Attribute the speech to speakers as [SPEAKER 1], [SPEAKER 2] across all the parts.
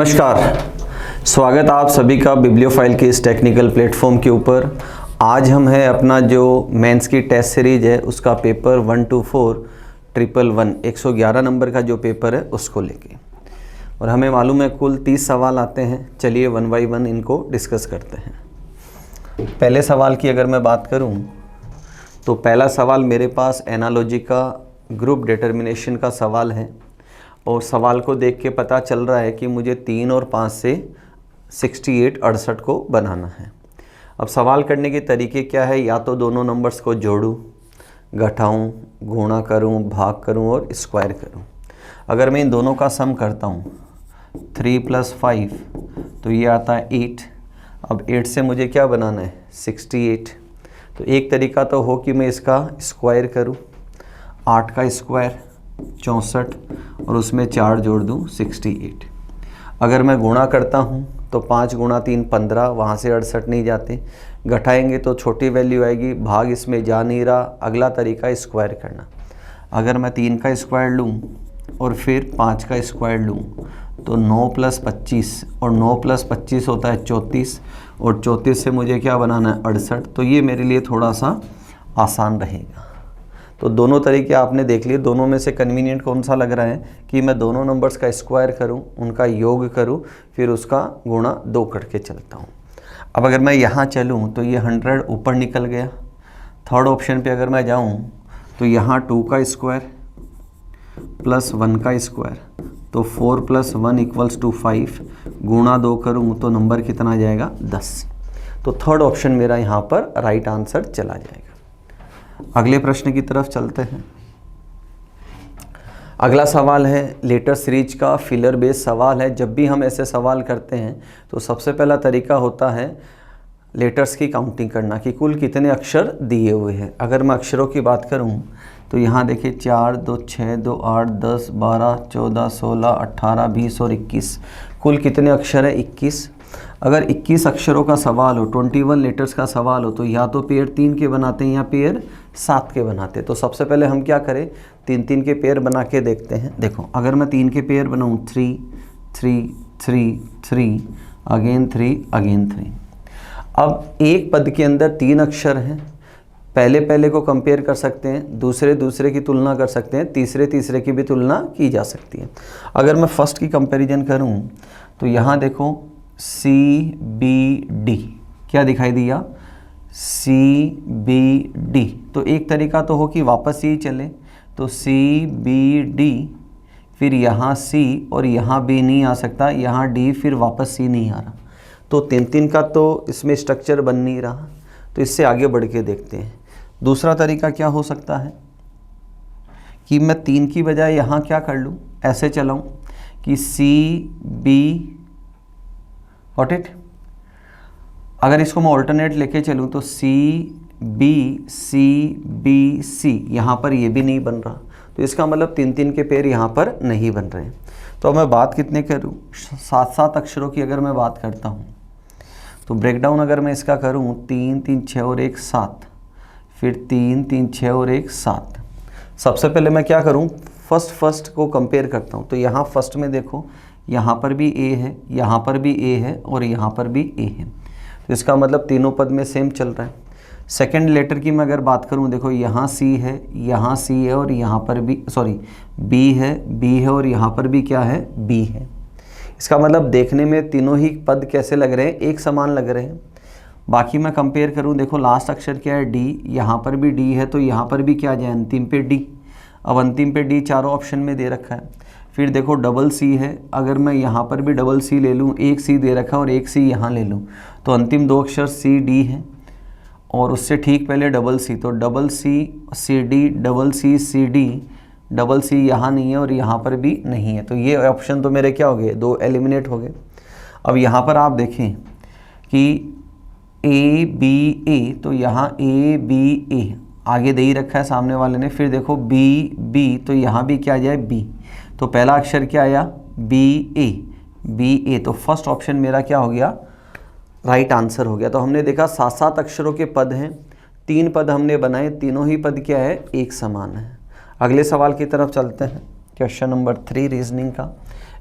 [SPEAKER 1] नमस्कार, स्वागत आप सभी का बिब्लियोफाइल के इस टेक्निकल प्लेटफॉर्म के ऊपर। आज हम है अपना जो मेंस की टेस्ट सीरीज है उसका पेपर 124-111 नंबर का जो पेपर है उसको लेके, और हमें मालूम है कुल 30 सवाल आते हैं। चलिए वन बाई वन इनको डिस्कस करते हैं। पहले सवाल की अगर मैं बात करूं तो पहला सवाल मेरे पास एनालॉजी का ग्रुप डिटर्मिनेशन का सवाल है, और सवाल को देख के पता चल रहा है कि मुझे 3 और 5 से 68 को बनाना है। अब सवाल करने के तरीके क्या है, या तो दोनों नंबर्स को जोड़ूं, घटाऊं, गुणा करूं, भाग करूं और स्क्वायर करूं। अगर मैं इन दोनों का सम करता हूं 3 + 5 तो ये आता है 8। अब 8 से मुझे क्या बनाना है 68। तो एक तरीका तो हो कि मैं इसका स्क्वायर करूं, 8 का स्क्वायर 64 और उसमें 4 जोड़ दूं 68। अगर मैं गुणा करता हूं तो 5 × 3 15, वहाँ से 68 नहीं जाते, घटाएंगे तो छोटी वैल्यू आएगी, भाग इसमें जा नहीं रहा। अगला तरीका स्क्वायर करना। अगर मैं 3 का स्क्वायर लूँ और फिर 5 का स्क्वायर लूँ तो 9 + 25, और 9 + 25 होता है 34, और 34 से मुझे क्या बनाना है 68। तो ये मेरे लिए थोड़ा सा आसान रहेगा। तो दोनों तरीके आपने देख लिए, दोनों में से कन्वीनियंट कौन सा लग रहा है कि मैं दोनों नंबर्स का स्क्वायर करूं, उनका योग करूं, फिर उसका गुणा 2 करके चलता हूं। अब अगर मैं यहाँ चलूं तो ये 100 ऊपर निकल गया। थर्ड ऑप्शन पे अगर मैं जाऊं तो यहाँ 2 का स्क्वायर + 1 का स्क्वायर, तो 4 + 1 = 5, गुणा 2 करूँ तो नंबर कितना आ जाएगा 10। तो थर्ड ऑप्शन मेरा यहाँ पर राइट आंसर चला जाएगा। अगले प्रश्न की तरफ चलते हैं। अगला सवाल है लेटर सीरीज का फिलर बेस्ड सवाल है। जब भी हम ऐसे सवाल करते हैं तो सबसे पहला तरीका होता है लेटर्स की काउंटिंग करना कि कुल कितने अक्षर दिए हुए हैं। अगर मैं अक्षरों की बात करूं तो यहाँ देखिए 4, 2, 6, 2, 8, 10, 12, 14, 16, 18, 20 और 21। कुल कितने अक्षर है 21। अगर 21 अक्षरों का सवाल हो, 21 लेटर्स का सवाल हो, तो या तो पेयर 3 के बनाते हैं या पेयर 7 के बनाते हैं। तो सबसे पहले हम क्या करें, 3-3 के पेयर बना के देखते हैं। देखो अगर मैं 3 के पेयर बनाऊँ 3, 3, 3, 3, अगेन 3, अगेन 3। अब एक पद के अंदर 3 अक्षर हैं, पहले को कंपेयर कर सकते हैं, दूसरे की तुलना कर सकते हैं, तीसरे की भी तुलना की जा सकती है। अगर मैं फर्स्ट की कंपैरिजन करूं तो यहाँ देखो CBD क्या दिखाई दिया CBD। तो एक तरीका तो हो कि वापस यही चले, तो CBD, फिर यहाँ C और यहाँ B नहीं आ सकता, यहाँ D, फिर वापस C नहीं आ रहा। तो 3-3 का तो इसमें स्ट्रक्चर बन नहीं रहा। तो इससे आगे बढ़ के देखते हैं। दूसरा तरीका क्या हो सकता है कि मैं 3 की बजाय यहाँ क्या कर लूँ, ऐसे चलाऊँ कि CB, गॉट इट। अगर इसको मैं ऑल्टरनेट लेके चलूँ तो CBC, यहाँ पर ये भी नहीं बन रहा। तो इसका मतलब 3-3 के पेयर यहाँ पर नहीं बन रहे हैं। तो अब मैं बात कितने करूँ, 7-7 अक्षरों की अगर मैं बात करता हूँ तो ब्रेकडाउन अगर मैं इसका करूँ 3, 3, 6 और 1 7, फिर 3, 3, 6 और 1 7। सबसे पहले मैं क्या करूँ, फर्स्ट को कंपेयर करता हूँ। तो यहाँ फर्स्ट में देखो, यहाँ पर भी A है, यहाँ पर भी A है और यहाँ पर भी A है। तो इसका मतलब तीनों पद में सेम चल रहा है। सेकंड लेटर की मैं अगर बात करूँ, देखो यहाँ C है, यहाँ C है और यहाँ पर भी B है और यहाँ पर भी क्या है B है। इसका मतलब देखने में तीनों ही पद कैसे लग रहे हैं, एक समान लग रहे हैं। बाकी मैं कंपेयर करूँ, देखो लास्ट अक्षर क्या है D, यहाँ पर भी D है, तो यहाँ पर भी क्या आ जाए अंतिम पे D। अब अंतिम पे D चारों ऑप्शन में दे रखा है। फिर देखो डबल C है, अगर मैं यहाँ पर भी डबल C ले लूँ, एक C दे रखा है और एक C यहाँ ले लूँ, तो अंतिम 2 अक्षर CD है, और उससे ठीक पहले डबल C, तो double C CD, double C CD, double C यहाँ नहीं है और यहाँ पर भी नहीं है। तो ये ऑप्शन तो मेरे क्या हो गए, 2 एलिमिनेट हो गए। अब यहाँ पर आप देखें कि ABA, तो यहाँ ABA आगे दे ही रखा है सामने वाले ने। फिर देखो BB, तो यहाँ भी क्या आ जाए B। तो पहला अक्षर क्या आया BA। तो फर्स्ट ऑप्शन मेरा क्या हो गया, राइट आंसर हो गया। तो हमने देखा 7-7 अक्षरों के पद हैं, 3 पद हमने बनाए, तीनों ही पद क्या है, एक समान है। अगले सवाल की तरफ चलते हैं। क्वेश्चन नंबर 3 रीजनिंग का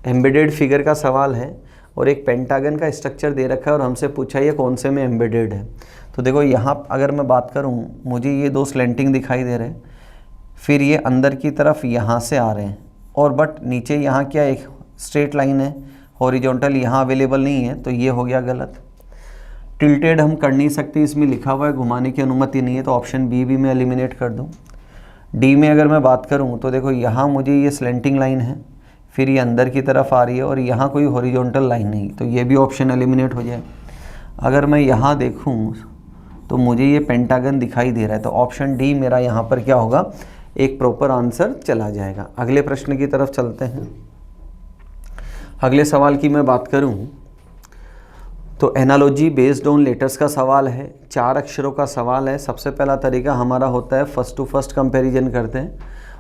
[SPEAKER 1] एम्बेडेड फिगर का सवाल है। और एक पेंटागन का स्ट्रक्चर दे रखा है और हमसे पूछा ये कौन से में एम्बेडेड है। तो देखो यहाँ अगर मैं बात करूँ, मुझे ये दो स्लेंटिंग दिखाई दे रहे हैं, फिर ये अंदर की तरफ यहाँ से आ रहे हैं, और बट नीचे यहाँ क्या एक स्ट्रेट लाइन है, हॉरिजॉन्टल यहाँ अवेलेबल नहीं है, तो ये हो गया गलत। टिल्टेड हम कर नहीं सकते, इसमें लिखा हुआ है घुमाने की अनुमति नहीं है, तो ऑप्शन बी भी मैं एलिमिनेट कर दूँ। डी में अगर मैं बात करूँ तो देखो यहाँ मुझे ये स्लेंटिंग लाइन है, फिर ये अंदर की तरफ आ रही है और यहाँ कोई हॉरिजॉन्टल लाइन नहीं, तो ये भी ऑप्शन एलिमिनेट हो जाए। अगर मैं यहाँ देखूँ तो मुझे ये पेंटागन दिखाई दे रहा है, तो ऑप्शन डी मेरा यहाँ पर क्या होगा, एक प्रॉपर आंसर चला जाएगा। अगले प्रश्न की तरफ चलते हैं। अगले सवाल की मैं बात करूँ तो एनालॉजी बेस्ड ऑन लेटर्स का सवाल है, 4 अक्षरों का सवाल है। सबसे पहला तरीका हमारा होता है फर्स्ट टू फर्स्ट कंपैरिजन करते हैं,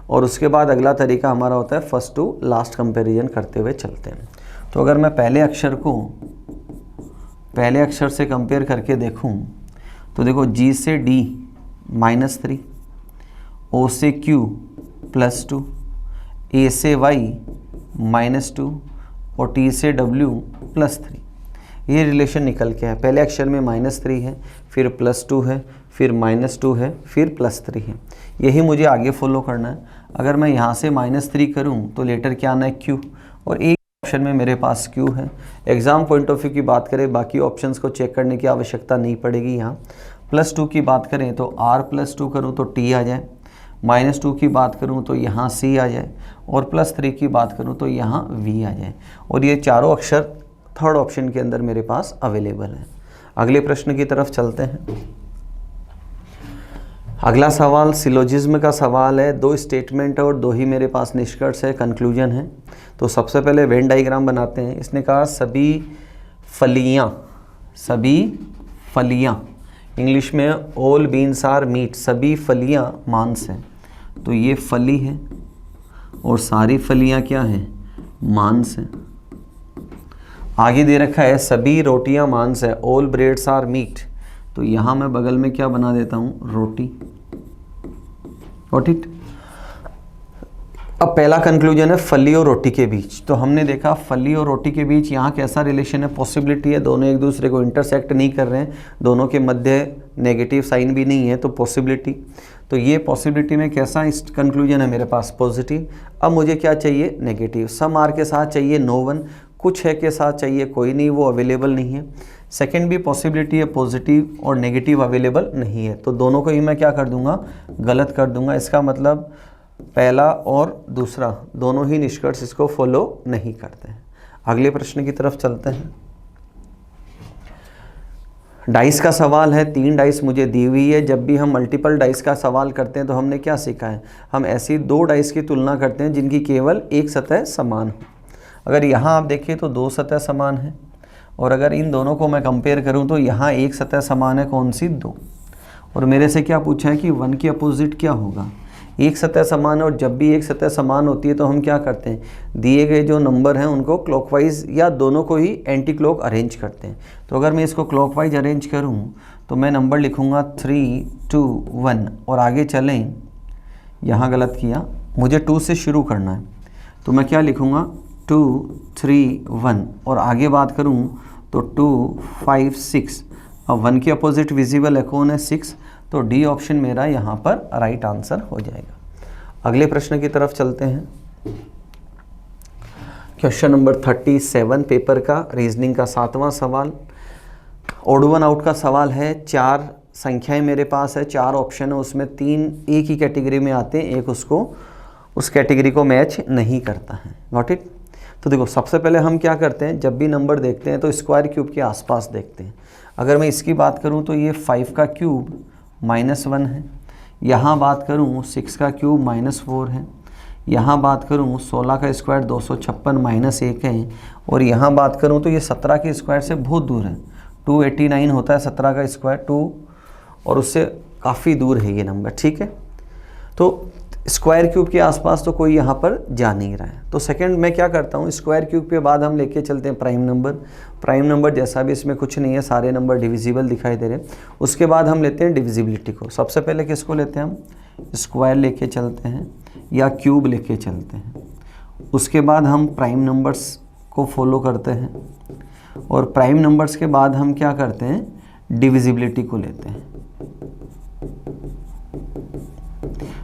[SPEAKER 1] और उसके बाद अगला तरीका हमारा होता है फर्स्ट टू लास्ट कंपैरिजन करते हुए चलते हैं। तो अगर मैं पहले अक्षर को पहले अक्षर से कंपेयर करके देखूं तो देखो जी से डी -3, ओ से क्यू +2, ए से वाई -2 और टी से डब्ल्यू +3। ये रिलेशन निकल के है। पहले अक्षर में -3 है, फिर +2 है, फिर -2 है, फिर +3 है। यही मुझे आगे फॉलो करना है। अगर मैं यहाँ से -3 करूँ तो लेटर क्या आना है, क्यू, और एक ऑप्शन में मेरे पास क्यू है। एग्ज़ाम पॉइंट ऑफ व्यू की बात करें, बाकी ऑप्शंस को चेक करने की आवश्यकता नहीं पड़ेगी। यहाँ +2 की बात करें तो R+2 करूँ तो T आ जाए, -2 की बात करूँ तो यहाँ C आ जाए, और +3 की बात करूँ तो यहाँ V आ जाए, और ये चारों अक्षर थर्ड ऑप्शन के अंदर मेरे पास अवेलेबल है। अगले प्रश्न की तरफ चलते हैं। अगला सवाल सिलोजिज्म का सवाल है। 2 स्टेटमेंट है और 2 ही मेरे पास निष्कर्ष है, कंक्लूजन है। तो सबसे पहले वेन डायग्राम बनाते हैं। इसने कहा सभी फलियां, इंग्लिश में ऑल बीन्स आर मीट, सभी फलियां मांस हैं। तो ये फली है और सारी फलियां क्या हैं, मांस हैं। आगे दे रखा है सभी रोटियां मांस है, ऑल ब्रेड्स आर मीट। तो यहाँ मैं बगल में क्या बना देता हूँ, रोटी। Got it. अब पहला कंक्लूजन है फली और रोटी के बीच। तो हमने देखा फली और रोटी के बीच यहाँ कैसा रिलेशन है, पॉसिबिलिटी है, दोनों एक दूसरे को इंटरसेक्ट नहीं कर रहे हैं, दोनों के मध्य नेगेटिव साइन भी नहीं है, तो पॉसिबिलिटी। तो ये पॉसिबिलिटी में कैसा कंक्लूजन है मेरे पास, पॉजिटिव। अब मुझे क्या चाहिए, नेगेटिव। सम आर के साथ चाहिए नो वन, कुछ है के साथ चाहिए कोई नहीं, वो अवेलेबल नहीं है। सेकंड भी पॉसिबिलिटी है पॉजिटिव और नेगेटिव अवेलेबल नहीं है, तो दोनों को ही मैं क्या कर दूंगा, गलत कर दूंगा। इसका मतलब पहला और दूसरा दोनों ही निष्कर्ष इसको फॉलो नहीं करते हैं। अगले प्रश्न की तरफ चलते हैं। डाइस का सवाल है। 3 डाइस मुझे दी हुई है। जब भी हम मल्टीपल डाइस का सवाल करते हैं तो हमने क्या सीखा है, हम ऐसी 2 डाइस की तुलना करते हैं जिनकी केवल एक सतह समान हो। अगर यहाँ आप देखिए तो 2 सतह समान है, और अगर इन दोनों को मैं कंपेयर करूँ तो यहाँ एक सतह समान है, कौन सी, 2। और मेरे से क्या पूछा है कि 1 की अपोजिट क्या होगा, एक सतह समान है। और जब भी एक सतह समान होती है तो हम क्या करते हैं, दिए गए जो नंबर हैं उनको क्लॉकवाइज या दोनों को ही एंटी क्लॉक अरेंज करते हैं। तो अगर मैं इसको क्लॉकवाइज अरेंज करूं तो मैं नंबर लिखूंगा 3, 2, 1 और आगे चलें। यहाँ गलत किया, मुझे 2 से शुरू करना है, तो मैं क्या लिखूंगा 2, 3, 1 और आगे बात करूं तो 2, 5, 6। अब 1 की अपोजिट विजिबल है, कौन है, 6। तो डी ऑप्शन मेरा यहाँ पर राइट आंसर हो जाएगा। अगले प्रश्न की तरफ चलते हैं। क्वेश्चन नंबर 37 पेपर का रीजनिंग का 7वां सवाल। ऑड वन आउट का सवाल है। 4 संख्याएं मेरे पास है, 4 ऑप्शन है, उसमें 3 एक ही कैटेगरी में आते हैं, एक उसको उस कैटेगरी को मैच नहीं करता है। Got it. तो देखो सबसे पहले हम क्या करते हैं, जब भी नंबर देखते हैं तो स्क्वायर क्यूब के आसपास देखते हैं। अगर मैं इसकी बात करूं तो ये 5 का क्यूब -1 है। यहाँ बात करूँ 6 का क्यूब -4 है। यहाँ बात करूँ 16 का स्क्वायर 256 -1 है। और यहाँ बात करूँ तो ये 17 के स्क्वायर से बहुत दूर है, 289 होता है 17 का स्क्वायर 2, और उससे काफ़ी दूर है ये नंबर। ठीक है, तो स्क्वायर क्यूब के आसपास तो कोई यहाँ पर जा नहीं रहा है। तो सेकंड मैं क्या करता हूँ, स्क्वायर क्यूब के बाद हम लेके चलते हैं प्राइम नंबर। प्राइम नंबर जैसा भी इसमें कुछ नहीं है, सारे नंबर डिविजिबल दिखाई दे रहे हैं। उसके बाद हम लेते हैं डिविजिबिलिटी को। सबसे पहले किसको लेते हैं हम, स्क्वायर लेके चलते हैं या क्यूब लेके चलते हैं। उसके बाद हम प्राइम नंबर्स को फॉलो करते हैं। और प्राइम नंबर्स के बाद हम क्या करते हैं, डिविजिबिलिटी को लेते हैं।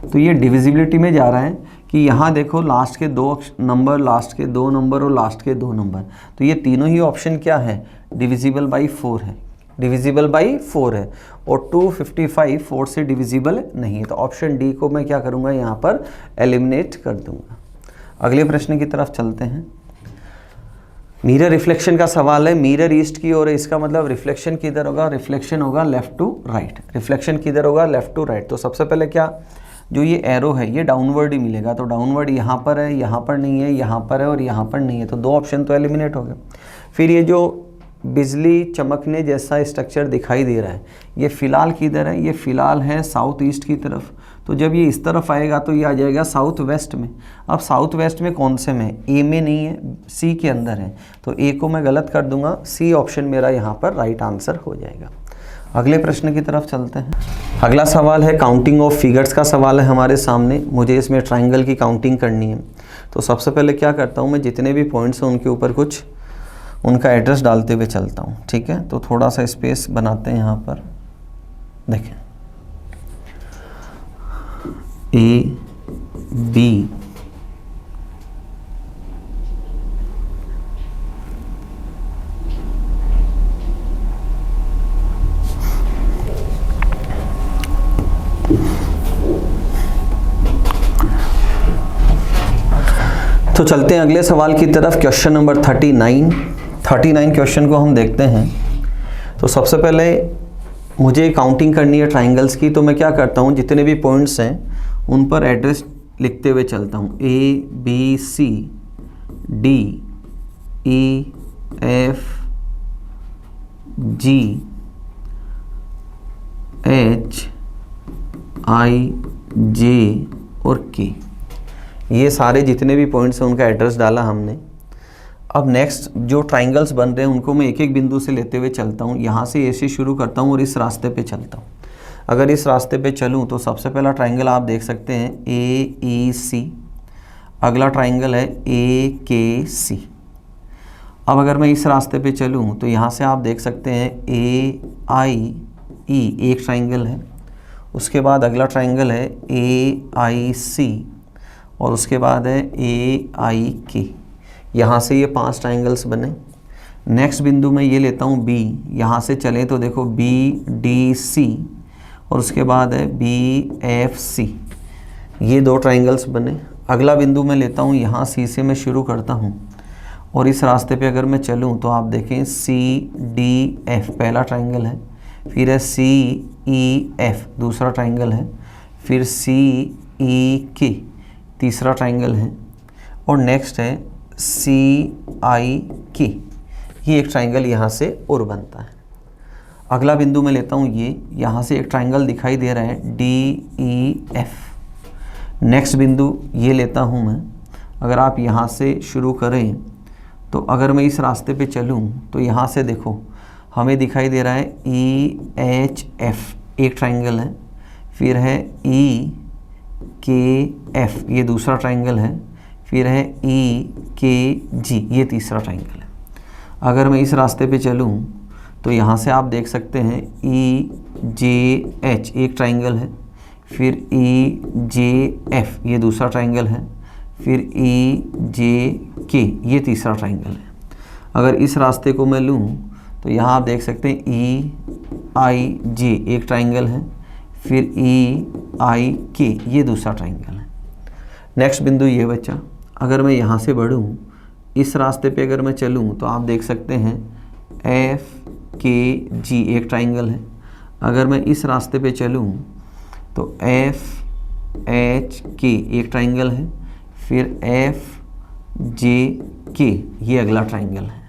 [SPEAKER 1] तो ये डिविजिबिलिटी में जा रहा है कि यहाँ देखो लास्ट के 2 नंबर, लास्ट के 2 नंबर और लास्ट के 2 नंबर, तो ये तीनों ही ऑप्शन क्या है, डिविजिबल बाई 4 है, डिविजिबल बाई 4 है। और 255 4 से डिविजिबल नहीं है, तो ऑप्शन डी को मैं क्या करूँगा, यहाँ पर एलिमिनेट कर दूँगा। अगले प्रश्न की तरफ चलते हैं। मिरर रिफ्लेक्शन का सवाल है। मिरर ईस्ट की ओर है, इसका मतलब रिफ्लेक्शन किधर होगा, रिफ्लेक्शन होगा लेफ्ट टू राइट, रिफ्लेक्शन किधर होगा, लेफ्ट टू राइट। तो सबसे पहले क्या, जो ये एरो है ये डाउनवर्ड ही मिलेगा, तो डाउनवर्ड यहाँ पर है, यहाँ पर नहीं है, यहाँ पर है और यहाँ पर नहीं है, तो 2 ऑप्शन तो एलिमिनेट हो गए। फिर ये जो बिजली चमकने जैसा स्ट्रक्चर दिखाई दे रहा है, ये फ़िलहाल किधर है, ये फ़िलहाल है साउथ ईस्ट की तरफ, तो जब ये इस तरफ आएगा तो ये आ जाएगा साउथ वेस्ट में। अब साउथ वेस्ट में कौन से में, ए में नहीं है, सी के अंदर है, तो ए को मैं गलत कर दूंगा, सी ऑप्शन मेरा यहाँ पर राइट आंसर हो जाएगा। अगले प्रश्न की तरफ चलते हैं। अगला सवाल है काउंटिंग ऑफ फिगर्स का सवाल है हमारे सामने। मुझे इसमें ट्राइंगल की काउंटिंग करनी है, तो सबसे पहले क्या करता हूँ, मैं जितने भी पॉइंट्स हैं उनके ऊपर कुछ उनका एड्रेस डालते हुए चलता हूँ, ठीक है। तो थोड़ा सा स्पेस बनाते हैं यहाँ पर, देखें ए बी तो चलते हैं अगले सवाल की तरफ। क्वेश्चन नंबर 39 क्वेश्चन को हम देखते हैं। तो सबसे पहले मुझे काउंटिंग करनी है ट्राइंगल्स की, तो मैं क्या करता हूँ, जितने भी पॉइंट्स हैं उन पर एड्रेस लिखते हुए चलता हूँ। A B C D E F G H I J और के, ये सारे जितने भी पॉइंट्स हैं उनका एड्रेस डाला हमने। अब नेक्स्ट जो ट्राइंगल्स बन रहे हैं उनको मैं एक एक बिंदु से लेते हुए चलता हूँ। यहाँ से ऐसे शुरू करता हूँ और इस रास्ते पे चलता हूँ। अगर इस रास्ते पे चलूँ तो सबसे पहला ट्राइंगल आप देख सकते हैं ए ई सी, अगला ट्राइंगल है ए के सी। अब अगर मैं इस रास्ते पे चलूँ तो यहाँ से आप देख सकते हैं ए आई ई, एक ट्राइंगल है। उसके बाद अगला ट्राइंगल है ए आई सी और उसके बाद है ए आई के। यहाँ से ये 5 ट्राइंगल्स बने। नेक्स्ट बिंदु में ये लेता हूँ बी, यहाँ से चलें तो देखो बी डी सी और उसके बाद है बी एफ सी, ये 2 ट्राइंगल्स बने। अगला बिंदु मैं लेता हूँ यहाँ सी से मैं शुरू करता हूँ और इस रास्ते पे अगर मैं चलूँ तो आप देखें सी डी एफ पहला ट्राइंगल है, फिर है सी ई एफ दूसरा ट्राइंगल है, फिर सी ई के तीसरा ट्राइंगल है और नेक्स्ट है सी आई के, ये एक ट्राइंगल यहाँ से और बनता है। अगला बिंदु मैं लेता हूँ ये, यहाँ से एक ट्राइंगल दिखाई दे रहा है डी ई एफ। नेक्स्ट बिंदु ये लेता हूँ मैं, अगर आप यहाँ से शुरू करें तो अगर मैं इस रास्ते पे चलूँ तो यहाँ से देखो हमें दिखाई दे रहा है ई एच एफ, एक ट्राइंगल है, फिर है ई के एफ, ये दूसरा ट्राइंगल है, फिर है ई के जी, ये तीसरा ट्राइंगल है। अगर मैं इस रास्ते पे चलूँ तो यहाँ से आप देख सकते हैं ई जे एच, एक ट्राइंगल है, फिर ई जे एफ, ये दूसरा ट्राइंगल है, फिर ई जे के, ये तीसरा ट्राइंगल है। अगर इस रास्ते को मैं लूँ तो यहाँ आप देख सकते हैं ई आई जे, एक ट्राइंगल है, फिर ई आई के, ये दूसरा ट्राइंगल है। नेक्स्ट बिंदु ये बचा। अगर मैं यहाँ से बढ़ूँ इस रास्ते पे अगर मैं चलूँ तो आप देख सकते हैं एफ के जी, एक ट्राइंगल है। अगर मैं इस रास्ते पे चलूँ तो एफ एच के, एक ट्राइंगल है, फिर एफ जे के, ये अगला ट्राइंगल है।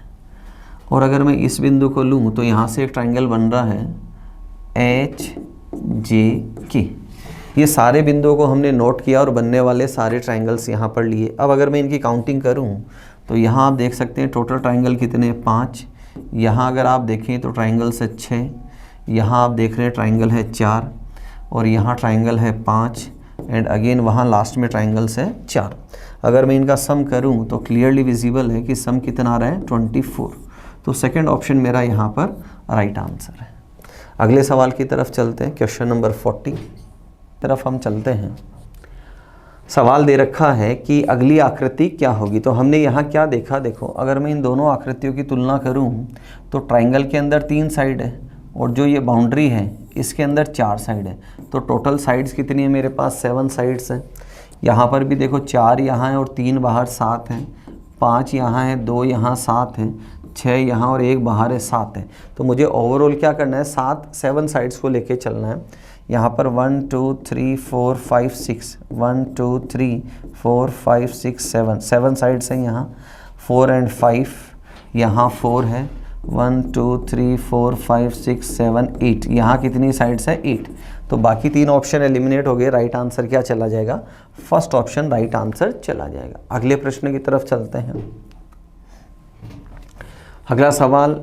[SPEAKER 1] और अगर मैं इस बिंदु को लूँ तो यहाँ से एक ट्राइंगल बन रहा है एच जे के। ये सारे बिंदुओं को हमने नोट किया और बनने वाले सारे ट्राइंगल्स यहाँ पर लिए। अब अगर मैं इनकी काउंटिंग करूँ तो यहाँ आप देख सकते हैं टोटल ट्राइंगल कितने, 5। यहाँ अगर आप देखें तो ट्राइंगल्स है 6, यहाँ आप देख रहे हैं ट्राइंगल है 4 और यहाँ ट्राइंगल है 5 एंड अगेन वहाँ लास्ट में ट्राइंगल्स है 4। अगर मैं इनका सम करूँ तो क्लियरली विजिबल है कि सम कितना आ रहा है 24। तो सेकंड ऑप्शन मेरा यहाँ पर राइट आंसर है। अगले सवाल की तरफ चलते हैं, क्वेश्चन नंबर 40 तरफ हम चलते हैं। सवाल दे रखा है कि अगली आकृति क्या होगी। तो हमने यहाँ क्या देखा, देखो अगर मैं इन दोनों आकृतियों की तुलना करूँ तो ट्राइंगल के अंदर 3 साइड है और जो ये बाउंड्री है इसके अंदर 4 साइड है। तो टोटल साइड्स कितनी है मेरे पास, 7 साइड्स हैं। यहाँ पर भी देखो 4 यहाँ है और 3 बाहर, 7 हैं। 5 यहाँ है, 2 यहाँ, 7 हैं। 6 यहाँ और 1 बाहर है, 7 है। तो मुझे ओवरऑल क्या करना है, 7 साइड्स को लेके चलना है। यहाँ पर 1 2 3 4 5 6 1 2 3 4 5 6 7 साइड्स हैं यहाँ। 4 और 5 यहाँ 4 है। 1 2 3 4 5 6 7 8 यहाँ कितनी साइड्स है, 8। तो बाकी 3 ऑप्शन एलिमिनेट हो गए। राइट आंसर क्या चला जाएगा, फर्स्ट ऑप्शन राइट आंसर चला जाएगा। अगले प्रश्न की तरफ चलते हैं। अगला सवाल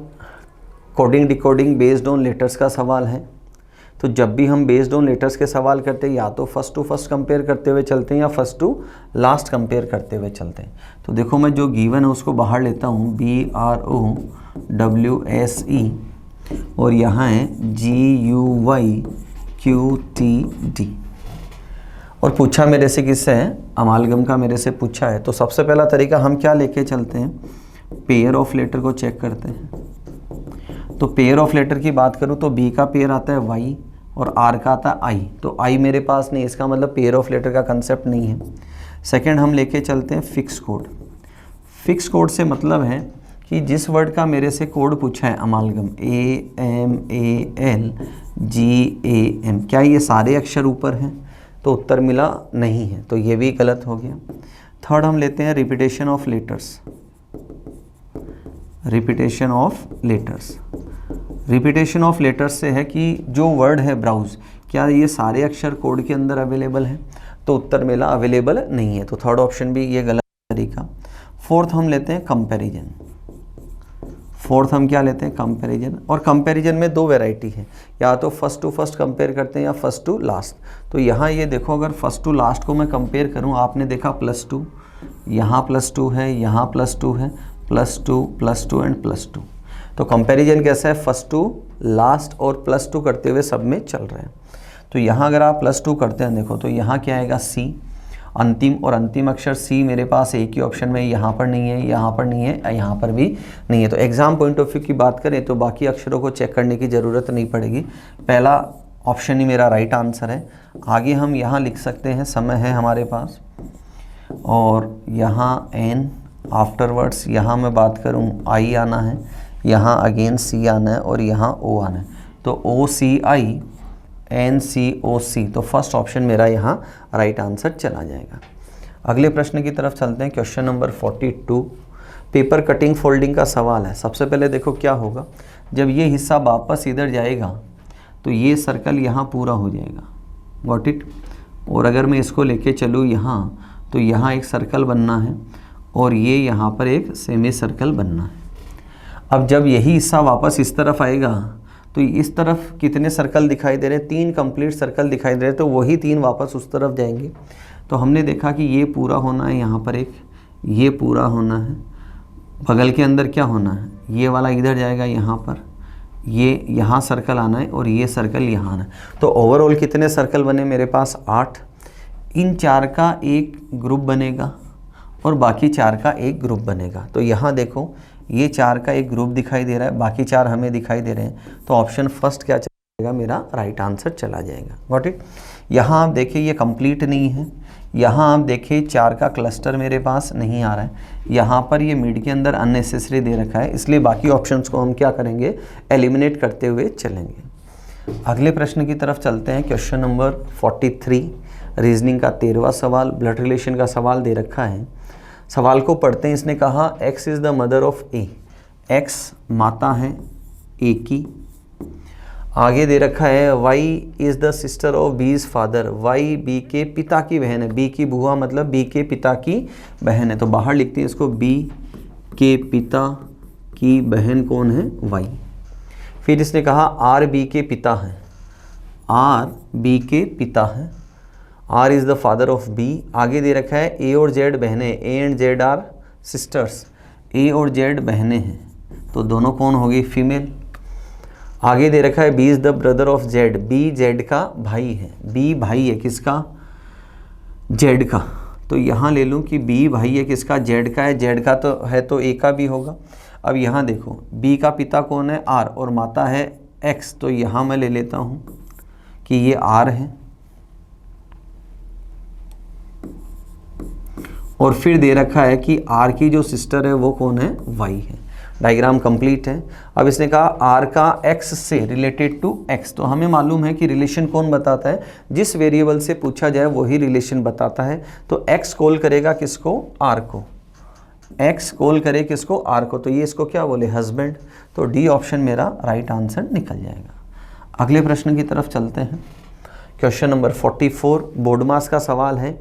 [SPEAKER 1] coding decoding based on letters का सवाल है। तो जब भी हम बेस्ड ऑन लेटर्स के सवाल करते हैं या तो फर्स्ट टू फर्स्ट कंपेयर करते हुए चलते हैं या फर्स्ट टू लास्ट कंपेयर करते हुए चलते हैं। तो देखो मैं जो गिवन है उसको बाहर लेता हूँ, BROWSE और यहाँ है GUYQTD और पूछा मेरे से किससे है, अमालगम का मेरे से पूछा है। तो सबसे पहला तरीका हम क्या लेके चलते हैं, पेयर ऑफ लेटर को चेक करते हैं। तो पेयर ऑफ लेटर की बात करूँ तो B का पेयर आता है Y और R का आता है I। तो I मेरे पास नहीं, इसका मतलब पेयर ऑफ लेटर का कंसेप्ट नहीं है। सेकंड हम लेके चलते हैं फिक्स कोड। फिक्स कोड से मतलब है कि जिस वर्ड का मेरे से कोड पूछा है अमालगम AMALGAM, क्या ये सारे अक्षर ऊपर हैं, तो उत्तर मिला नहीं है, तो ये भी गलत हो गया। थर्ड हम लेते हैं repetition of letters. Repetition of letters, repetition of letters से है कि जो वर्ड है ब्राउज, क्या ये सारे अक्षर कोड के अंदर अवेलेबल हैं, तो उत्तर मिला अवेलेबल नहीं है, तो थर्ड ऑप्शन भी ये गलत तरीका। फोर्थ हम लेते हैं कंपैरिजन। फोर्थ हम क्या लेते हैं, कंपैरिजन। और कंपैरिजन में 2 वैरायटी है, या तो फर्स्ट टू फर्स्ट कंपेयर करते हैं या फर्स्ट टू लास्ट। तो यहाँ ये देखो अगर फर्स्ट टू लास्ट को मैं कंपेयर करूँ, आपने देखा +2, यहाँ +2 है, यहाँ +2 है, +2 +2 एंड +2। तो कंपैरिजन कैसा है, फर्स्ट टू लास्ट और +2 करते हुए सब में चल रहे हैं। तो यहाँ अगर आप +2 करते हैं देखो, तो यहाँ क्या आएगा C, अंतिम, और अंतिम अक्षर C मेरे पास एक ही ऑप्शन में, यहाँ पर नहीं है, यहाँ पर नहीं है, यहाँ पर भी नहीं है। तो एग्जाम पॉइंट ऑफ व्यू की बात करें तो बाकी अक्षरों को चेक करने की ज़रूरत नहीं पड़ेगी, पहला ऑप्शन ही मेरा राइट आंसर है। आगे हम यहाँ लिख सकते हैं, समय है हमारे पास, और यहाँ N आफ्टरवर्ड्स, यहाँ मैं बात करूँ I आना है, यहाँ अगेन C आना है और यहाँ O आना है। तो OCI NCOC, तो फर्स्ट ऑप्शन मेरा यहाँ राइट आंसर चला जाएगा। अगले प्रश्न की तरफ चलते हैं, question number 42। Paper cutting folding का सवाल है। सबसे पहले देखो क्या होगा, जब ये हिस्सा वापस इधर जाएगा तो ये सर्कल यहाँ पूरा हो जाएगा, गॉट इट। और अगर मैं इसको लेके चलूँ यहाँ, तो यहाँ एक सर्कल बनना है और ये यहाँ पर एक सेमी सर्कल बनना है। अब जब यही हिस्सा वापस इस तरफ आएगा तो इस तरफ कितने सर्कल दिखाई दे रहे हैं, 3 कंप्लीट सर्कल दिखाई दे रहे हैं, तो वही 3 वापस उस तरफ जाएंगे। तो हमने देखा कि ये पूरा होना है, यहाँ पर एक ये पूरा होना है, बगल के अंदर क्या होना है, ये वाला इधर जाएगा, यहाँ पर ये यहाँ सर्कल आना है और ये सर्कल यहाँ आना है। तो ओवरऑल कितने सर्कल बने मेरे पास, 8। इन 4 का एक ग्रुप बनेगा और बाकी 4 का एक ग्रुप बनेगा। तो यहाँ देखो ये 4 का एक ग्रुप दिखाई दे रहा है, बाकी 4 हमें दिखाई दे रहे हैं, तो ऑप्शन फर्स्ट क्या चलेगा, मेरा राइट आंसर चला जाएगा, गॉट इट। यहाँ आप देखिए ये कंप्लीट नहीं है, यहाँ आप देखिए 4 का क्लस्टर मेरे पास नहीं आ रहा है, यहाँ पर ये मिड के अंदर अननेसेसरी दे रखा है, इसलिए बाकी ऑप्शंस को हम क्या करेंगे, एलिमिनेट करते हुए चलेंगे। अगले प्रश्न की तरफ चलते हैं, क्वेश्चन नंबर 43, रीजनिंग का 13वां सवाल, ब्लड रिलेशन का सवाल दे रखा है। सवाल को पढ़ते हैं। इसने कहा X is the mother of A, X माता है A की। आगे दे रखा है Y is the sister of B is father, Y B के पिता की बहन है, B की बुआ मतलब B के पिता की बहन है। तो बाहर लिखते हैं इसको, B के पिता की बहन कौन है, Y। फिर इसने कहा R B के पिता हैं, R B के पिता हैं, R is the father of B। आगे दे रखा है A और Z बहनें, A and Z are sisters, A और Z बहनें हैं। तो दोनों कौन होगी, फीमेल। आगे दे रखा है B is the brother of Z, B Z का भाई है, बी भाई है किसका, जेड का। तो यहाँ ले लूँ कि बी भाई है किसका, जेड का है, जेड का तो है तो ए का भी होगा। अब यहाँ देखो बी का पिता कौन है, आर, और माता है एक्स, तो यहाँ मैं ले लेता हूँ कि ये आर है। और फिर दे रखा है कि आर की जो सिस्टर है वो कौन है, वाई है। डायग्राम कंप्लीट है। अब इसने कहा आर का एक्स से रिलेटेड टू एक्स, तो हमें मालूम है कि रिलेशन कौन बताता है, जिस वेरिएबल से पूछा जाए वही रिलेशन बताता है। तो एक्स कॉल करेगा किसको, आर को, एक्स कॉल करे किसको, आर को, तो ये इसको क्या बोले, हस्बैंड। तो डी ऑप्शन मेरा राइट आंसर निकल जाएगा। अगले प्रश्न की तरफ चलते हैं। क्वेश्चन नंबर 44 बोर्ड मास का सवाल है।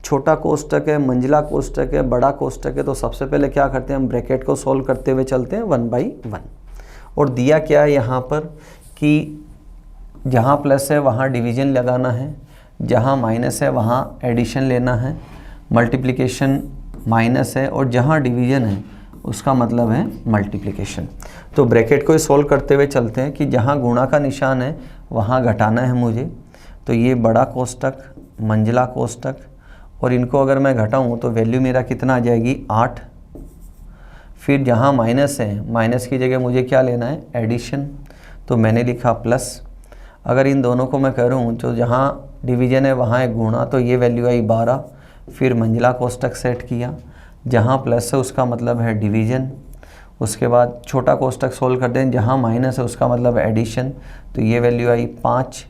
[SPEAKER 1] छोटा कोष्टक है, मंजिला कोष्टक है, बड़ा कोष्टक है। तो सबसे पहले क्या करते हैं, हम ब्रैकेट को सॉल्व करते हुए चलते हैं 1 बाई 1। और दिया क्या है यहाँ पर कि जहाँ प्लस है वहाँ डिवीजन लगाना है, जहाँ माइनस है वहाँ एडिशन लेना है, मल्टीप्लिकेशन माइनस है, और जहाँ डिवीजन है उसका मतलब है मल्टीप्लिकेशन। तो ब्रैकेट को सॉल्व करते हुए चलते हैं कि जहाँ गुणा का निशान है वहाँ घटाना है मुझे। तो ये बड़ा कोष्टक, मंजिला कोष्टक, और इनको अगर मैं घटाऊँ तो वैल्यू मेरा कितना आ जाएगी, 8। फिर जहाँ माइनस है, माइनस की जगह मुझे क्या लेना है, एडिशन, तो मैंने लिखा प्लस। अगर इन दोनों को मैं करूँ तो जहाँ डिवीजन है वहाँ है गुणा, तो ये वैल्यू आई 12। फिर मंजिला कोष्टक सेट किया, जहाँ प्लस है उसका मतलब है डिवीजन। उसके बाद छोटा कोष्टक सोल्व करते हैं, जहाँ माइनस है उसका मतलब एडिशन, तो ये वैल्यू आई 5।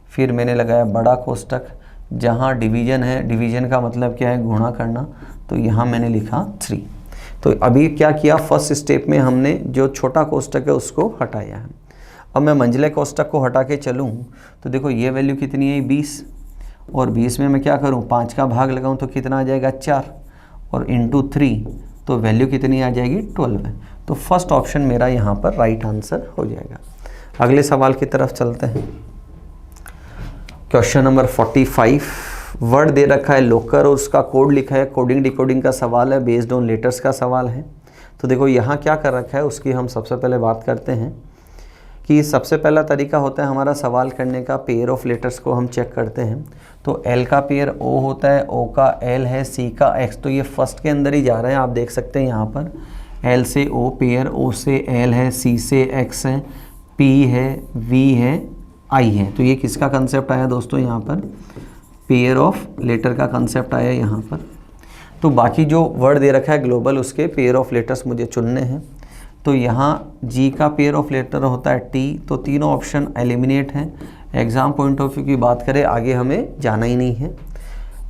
[SPEAKER 1] फिर मैंने लगाया बड़ा कोष्टक, जहाँ डिवीजन है, डिवीजन का मतलब क्या है, गुणा करना, तो यहाँ मैंने लिखा 3। तो अभी क्या किया, फर्स्ट स्टेप में हमने जो छोटा कोष्टक है उसको हटाया है। अब मैं मंजिला कोष्टक को हटा के चलूँ तो देखो ये वैल्यू कितनी है, 20, और 20 में मैं क्या करूँ, 5 का भाग लगाऊँ तो कितना आ जाएगा, 4, और इंटू 3, तो वैल्यू कितनी आ जाएगी, 12 है। तो फर्स्ट ऑप्शन मेरा यहाँ पर राइट आंसर हो जाएगा। अगले सवाल की तरफ चलते हैं। क्वेश्चन नंबर 45 वर्ड दे रखा है लोकर, और उसका कोड लिखा है, कोडिंग डिकोडिंग का सवाल है, बेस्ड ऑन लेटर्स का सवाल है। तो देखो यहाँ क्या कर रखा है उसकी हम सबसे पहले बात करते हैं कि सबसे पहला तरीका होता है हमारा सवाल करने का, पेयर ऑफ लेटर्स को हम चेक करते हैं। तो एल का पेयर ओ होता है, ओ का एल है, सी का एक्स, तो ये फर्स्ट के अंदर ही जा रहे हैं, आप देख सकते हैं यहाँ पर एल से ओ पेयर, ओ से एल है, सी से एक्स है, पी है, वी है, आई है। तो ये किसका कंसेप्ट आया दोस्तों, यहाँ पर पेयर ऑफ लेटर का कंसेप्ट आया यहाँ पर। तो बाकी जो वर्ड दे रखा है ग्लोबल, उसके पेयर ऑफ लेटर्स मुझे चुनने हैं। तो यहाँ जी का पेयर ऑफ लेटर होता है टी, तो तीनों ऑप्शन एलिमिनेट हैं। एग्ज़ाम पॉइंट ऑफ व्यू की बात करें, आगे हमें जाना ही नहीं है।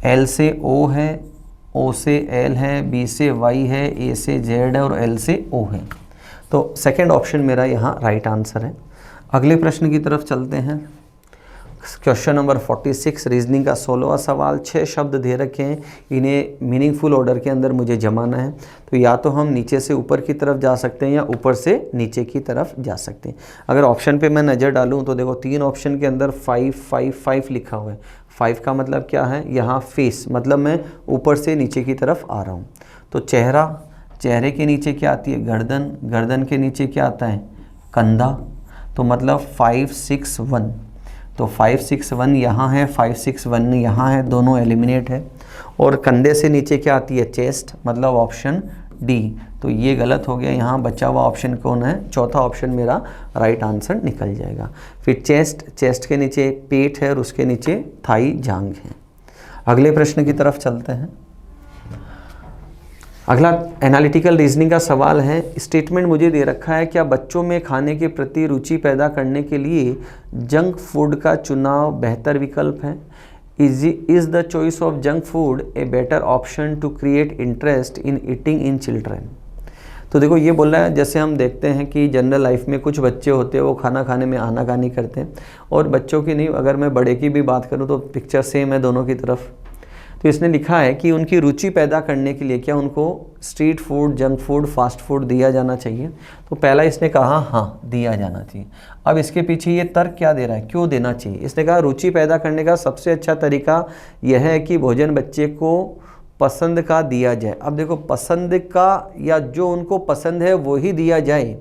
[SPEAKER 1] एल से ओ है, ओ से एल है, बी से वाई है, ए से जेड है, और एल से ओ है। तो सेकंड ऑप्शन मेरा यहाँ राइट आंसर है। अगले प्रश्न की तरफ चलते हैं। क्वेश्चन नंबर 46 रीजनिंग का 16वां सवाल। 6 शब्द दे रखे हैं, इन्हें मीनिंगफुल ऑर्डर के अंदर मुझे जमाना है। तो या तो हम नीचे से ऊपर की तरफ जा सकते हैं या ऊपर से नीचे की तरफ जा सकते हैं। अगर ऑप्शन पे मैं नज़र डालूं तो देखो 3 ऑप्शन के अंदर 5 5 5 लिखा हुआ है। 5 का मतलब क्या है, यहाँ फेस, मतलब मैं ऊपर से नीचे की तरफ आ रहा हूँ। तो चेहरा, चेहरे के नीचे क्या आती है, गर्दन, गर्दन के नीचे क्या आता है, कंधा, तो मतलब 5 6 1। तो 5 6 1 यहाँ है, 5 6 1 यहाँ है, दोनों एलिमिनेट है। और कंधे से नीचे क्या आती है, चेस्ट, मतलब ऑप्शन डी। तो ये गलत हो गया, यहाँ बचा हुआ ऑप्शन कौन है, चौथा ऑप्शन मेरा राइट आंसर निकल जाएगा। फिर चेस्ट, चेस्ट के नीचे पेट है और उसके नीचे थाई जांघ है। अगले प्रश्न की तरफ चलते हैं। अगला एनालिटिकल रीजनिंग का सवाल है। स्टेटमेंट मुझे दे रखा है, क्या बच्चों में खाने के प्रति रुचि पैदा करने के लिए जंक फूड का चुनाव बेहतर विकल्प है। Is the choice of junk food a better option to create interest in eating in children. तो देखो ये बोल रहा है, जैसे हम देखते हैं कि जनरल लाइफ में कुछ बच्चे होते हैं वो खाना खाने में आनाकानी करते हैं, और बच्चों की नहीं, अगर मैं बड़े की भी बात करूँ तो पिक्चर सेम है दोनों की तरफ। तो इसने लिखा है कि उनकी रुचि पैदा करने के लिए क्या उनको street food, junk food, fast food दिया जाना चाहिए। तो पहला इसने कहा हाँ दिया जाना चाहिए। अब इसके पीछे ये तर्क क्या दे रहा है, क्यों देना चाहिए। इसने कहा रुचि पैदा करने का सबसे अच्छा तरीका यह है कि भोजन बच्चे को पसंद का दिया जाए। अब देखो पसंद का, या जो उनको पसंद है वही दिया जाए,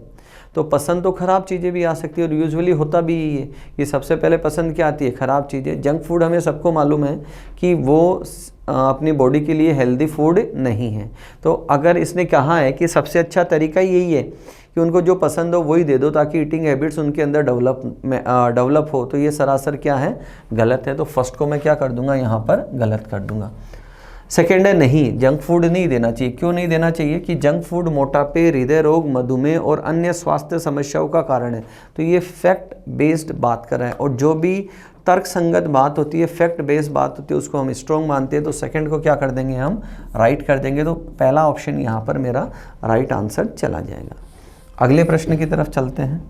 [SPEAKER 1] तो पसंद तो ख़राब चीज़ें भी आ सकती है और यूजुअली होता भी यही है। ये सबसे पहले पसंद क्या आती है? ख़राब चीज़ें। जंक फूड हमें सबको मालूम है कि वो अपनी बॉडी के लिए हेल्दी फूड नहीं है। तो अगर इसने कहा है कि सबसे अच्छा तरीका यही है कि उनको जो पसंद हो वही दे दो ताकि ईटिंग हैबिट्स उनके अंदर डेवलप हो, तो ये सरासर क्या है? गलत है। तो फर्स्ट को मैं क्या कर दूंगा? यहाँ पर गलत कर दूंगा। सेकेंड है नहीं, जंक फूड नहीं देना चाहिए। क्यों नहीं देना चाहिए? कि जंक फूड मोटापे, हृदय रोग, मधुमेह और अन्य स्वास्थ्य समस्याओं का कारण है। तो ये फैक्ट बेस्ड बात कर रहा है, और जो भी तर्क संगत बात होती है, फैक्ट बेस्ड बात होती है, उसको हम स्ट्रॉन्ग मानते हैं। तो सेकंड को क्या कर देंगे? हम राइट कर देंगे। तो पहला ऑप्शन यहाँ पर मेरा राइट आंसर चला जाएगा। अगले प्रश्न की तरफ चलते हैं।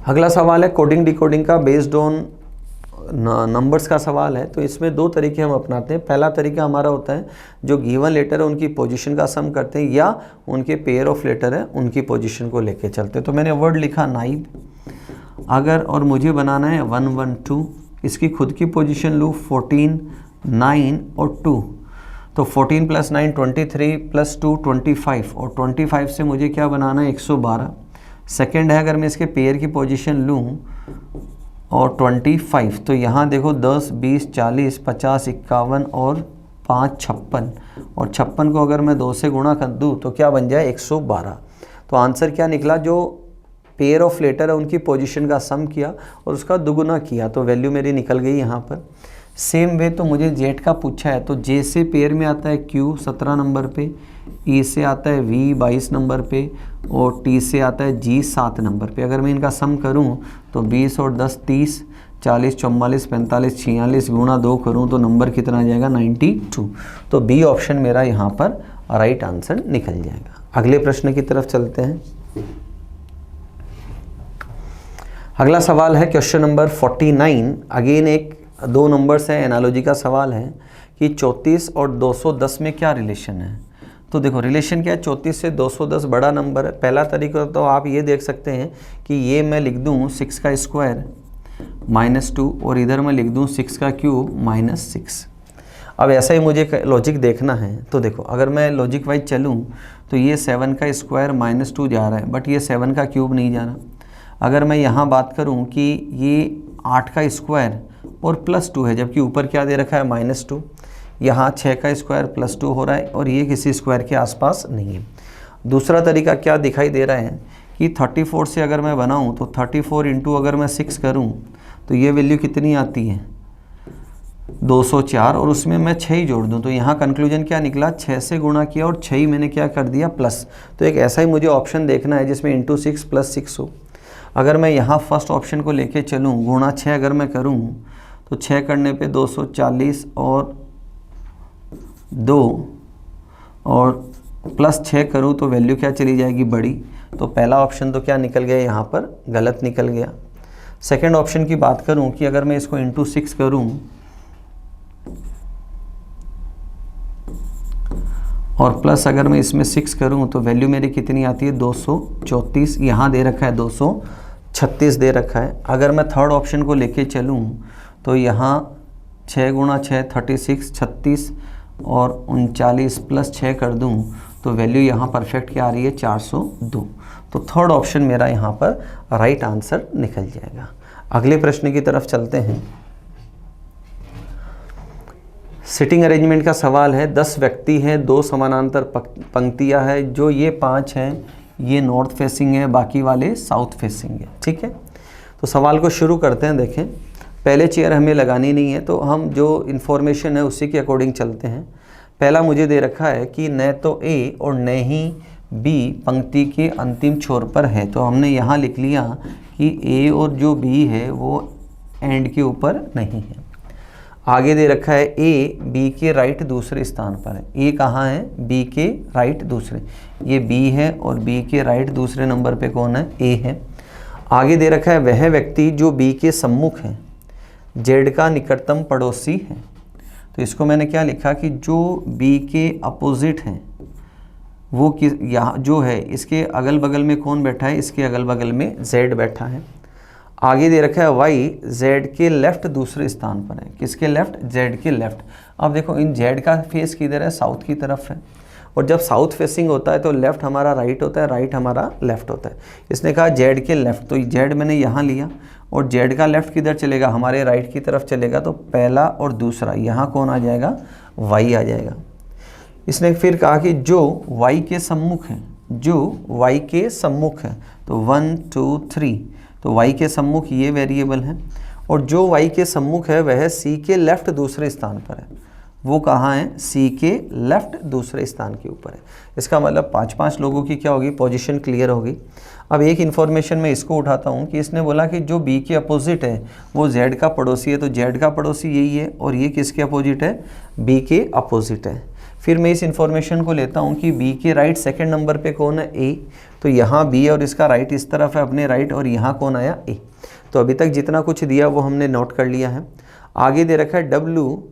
[SPEAKER 1] अगला सवाल है कोडिंग डिकोडिंग का, बेस्ड ऑन नंबर्स का सवाल है। तो इसमें दो तरीके हम अपनाते हैं। पहला तरीका हमारा होता है जो गिवन लेटर है उनकी पोजीशन का सम करते हैं, या उनके पेयर ऑफ लेटर है उनकी पोजीशन को लेके चलते हैं। तो मैंने वर्ड लिखा नाइब, अगर और मुझे बनाना है 1 1 2, इसकी खुद की पोजीशन लूँ 14 9 और 2, तो 14 + 9 23 + 2 25, और 25 से मुझे क्या बनाना है? 112। सेकेंड है अगर मैं इसके पेयर की पोजीशन लूँ और 25, तो यहाँ देखो 10 20 40 50 51 और 5 56, और 56 को अगर मैं 2 से गुणा कर दूँ तो क्या बन जाए? 112। तो आंसर क्या निकला? जो पेयर ऑफ लेटर है उनकी पोजीशन का सम किया और उसका दुगुना किया, तो वैल्यू मेरी निकल गई यहाँ पर। सेम वे तो मुझे जेड का पूछा है, तो जे से पेयर में आता है क्यू 17 नंबर पे, ई से आता है वी 22 नंबर पे, और टी से आता है जी 7 नंबर पे। अगर मैं इनका सम करूं तो 20 और 10 30, 40 44 45 46 गुणा 2 करूं तो नंबर कितना आ जाएगा? 92। तो बी ऑप्शन मेरा यहाँ पर राइट आंसर निकल जाएगा। अगले प्रश्न की तरफ चलते हैं। अगला सवाल है क्वेश्चन नंबर 49। अगेन एक 2 नंबर्स है, एनालॉजी का सवाल है कि 34 और 210 में क्या रिलेशन है। तो देखो रिलेशन क्या है? 34 से 210 बड़ा नंबर है। पहला तरीका तो आप ये देख सकते हैं कि ये मैं लिख दूँ 6 का स्क्वायर -2, और इधर मैं लिख दूँ 6 का क्यूब -6। अब ऐसा ही मुझे लॉजिक देखना है। तो देखो अगर मैं लॉजिक वाइज चलूँ तो ये 7 का स्क्वायर -2 जा रहा है, बट ये 7 का क्यूब नहीं जा रहा। अगर मैं यहाँ बात करूँ कि ये 8 का स्क्वायर और +2 है, जबकि ऊपर क्या दे रखा है? -2। यहाँ 6 का स्क्वायर +2 हो रहा है, और ये किसी स्क्वायर के आसपास नहीं है। दूसरा तरीका क्या दिखाई दे रहा है कि 34 से अगर मैं बनाऊँ तो 34 इंटू अगर मैं 6 करूँ तो ये वैल्यू कितनी आती है? 204, और उसमें मैं 6 ही जोड़ दूँ तो यहाँ कंक्लूजन क्या निकला? 6 से गुणा किया और 6 ही मैंने क्या कर दिया? प्लस। तो एक ऐसा ही मुझे ऑप्शन देखना है जिसमें इंटू 6 + 6 हो। अगर मैं यहाँ फर्स्ट ऑप्शन को लेके चलूँ, गुणा 6 अगर मैं करूँ तो 6 करने पे 240 और 2 और +6 करूँ तो वैल्यू क्या चली जाएगी? बड़ी। तो पहला ऑप्शन तो क्या निकल गया? यहाँ पर गलत निकल गया। सेकंड ऑप्शन की बात करूँ कि अगर मैं इसको इंटू 6 करूँ और प्लस अगर मैं इसमें 6 करूँ तो वैल्यू मेरी कितनी आती है? 234। यहाँ दे रखा है 236 दे रखा है। अगर मैं थर्ड ऑप्शन को लेके चलूँ तो यहाँ 6 × 6 36 36 और 39 + 6 कर दूँ तो वैल्यू यहाँ परफेक्ट क्या आ रही है? 402। तो थर्ड ऑप्शन मेरा यहाँ पर राइट आंसर निकल जाएगा। अगले प्रश्न की तरफ चलते हैं। सिटिंग अरेंजमेंट का सवाल है। 10 व्यक्ति हैं, 2 समानांतर पंक्तियाँ हैं, जो ये 5 हैं ये नॉर्थ फेसिंग है, बाकी वाले साउथ फेसिंग है। ठीक है, तो सवाल को शुरू करते हैं। देखें, पहले चेयर हमें लगानी नहीं है, तो हम जो इन्फॉर्मेशन है उसी के अकॉर्डिंग चलते हैं। पहला मुझे दे रखा है कि न तो ए और न ही बी पंक्ति के अंतिम छोर पर है, तो हमने यहाँ लिख लिया कि ए और जो बी है वो एंड के ऊपर नहीं है। आगे दे रखा है ए बी के राइट दूसरे स्थान पर है। ए कहाँ है? बी के राइट दूसरे, ये बी है, और बी के राइट दूसरे नंबर पे कौन है? ए है। आगे दे रखा है वह व्यक्ति जो बी के सम्मुख है, जेड का निकटतम पड़ोसी है। तो इसको मैंने क्या लिखा कि जो बी के अपोजिट हैं वो यहाँ जो है इसके अगल बगल में कौन बैठा है? इसके अगल बगल में जेड बैठा है। आगे दे रखा है वाई जेड के लेफ्ट दूसरे स्थान पर है। किसके लेफ्ट? जेड के लेफ्ट। अब देखो इन जेड का फेस किधर है? साउथ की तरफ है। और जब साउथ फेसिंग होता है तो लेफ़्ट हमारा राइट होता है, राइट हमारा लेफ़्ट होता है। इसने कहा जेड के लेफ़्ट, तो जेड मैंने यहाँ लिया और जेड का लेफ़्ट किधर चलेगा, हमारे राइट की तरफ चलेगा, तो पहला और दूसरा यहाँ कौन आ जाएगा, वाई आ जाएगा। इसने फिर कहा कि जो वाई के सम्मुख है, जो वाई के सम्मुख है, तो 1 2 3, तो वाई के सम्मुख ये वेरिएबल है, और जो वाई के सम्मुख है वह सी के लेफ़्ट दूसरे स्थान पर है। वो कहाँ है, सी के लेफ़्ट दूसरे स्थान के ऊपर है। इसका मतलब 5-5 लोगों की क्या होगी, पोजीशन क्लियर होगी। अब एक इन्फॉर्मेशन मैं इसको उठाता हूँ कि इसने बोला कि जो बी के अपोजिट है वो जेड का पड़ोसी है, तो जेड का पड़ोसी यही है, और ये किसके अपोजिट है, बी के अपोजिट है। फिर मैं इस इन्फॉर्मेशन को लेता हूँ कि बी के राइट सेकंड नंबर पे कौन है, ए, तो यहाँ बी और इसका राइट इस तरफ है अपने राइट, और यहाँ कौन आया, ए। तो अभी तक जितना कुछ दिया वो हमने नोट कर लिया है। आगे दे रखा है डब्लू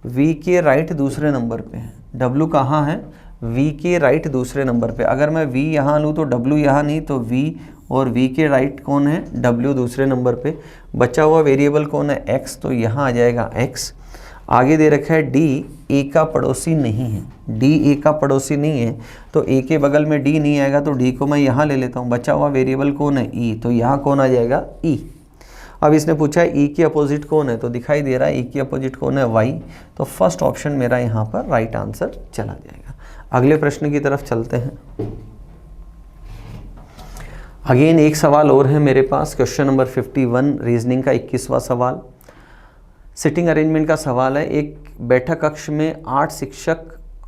[SPEAKER 1] वी के राइट दूसरे नंबर पे है। डब्लू कहाँ है, वी के राइट दूसरे नंबर पे। अगर मैं वी यहाँ लूँ तो डब्लू यहाँ नहीं, तो वी और वी के राइट कौन है, डब्लू दूसरे नंबर पे। बचा हुआ वेरिएबल कौन है, एक्स, तो यहाँ आ जाएगा एक्स। आगे दे रखा है डी ए का पड़ोसी नहीं है, डी ए का पड़ोसी नहीं है, तो ए के बगल में डी नहीं आएगा, तो डी को मैं यहाँ ले लेता हूँ। बचा हुआ वेरिएबल कौन है, ई, तो यहाँ कौन आ जाएगा, ई। अब इसने पूछा है ई के अपोजिट कौन है, तो दिखाई दे रहा है ई के अपोजिट कौन है, वाई, तो फर्स्ट ऑप्शन मेरा यहाँ पर राइट आंसर चला जाएगा। अगले प्रश्न की तरफ चलते हैं। अगेन एक सवाल और है मेरे पास, क्वेश्चन नंबर 51 रीजनिंग का 21वां सवाल। सिटिंग अरेंजमेंट का सवाल है। एक बैठक कक्ष में 8 शिक्षक,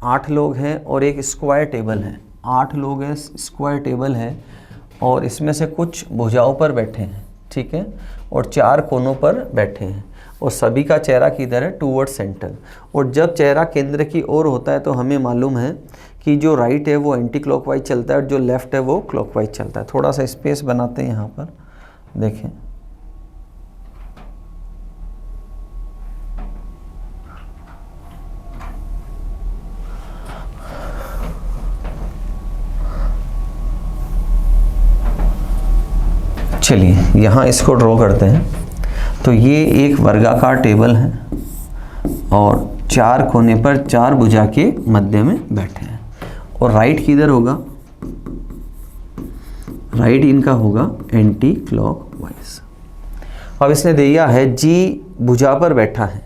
[SPEAKER 1] 8 लोग हैं और एक स्क्वायर टेबल है। 8 लोग हैं, स्क्वायर टेबल है, और इसमें से कुछ भुजाओं पर बैठे हैं, ठीक है, और 4 कोनों पर बैठे हैं, और सभी का चेहरा किधर है, टूवर्ड सेंटर। और जब चेहरा केंद्र की ओर होता है तो हमें मालूम है कि जो राइट है वो एंटी क्लॉकवाइज चलता है और जो लेफ़्ट है वो क्लॉकवाइज चलता है। थोड़ा सा स्पेस बनाते हैं यहाँ पर, देखें। चलिए यहाँ इसको ड्रॉ करते हैं। तो ये एक वर्गाकार टेबल है और 4 कोने पर 4 भुजा के मध्य में बैठे हैं, और राइट किधर होगा, राइट इनका होगा एंटी क्लॉकवाइज। अब इसने दिया है जी भुजा पर बैठा है,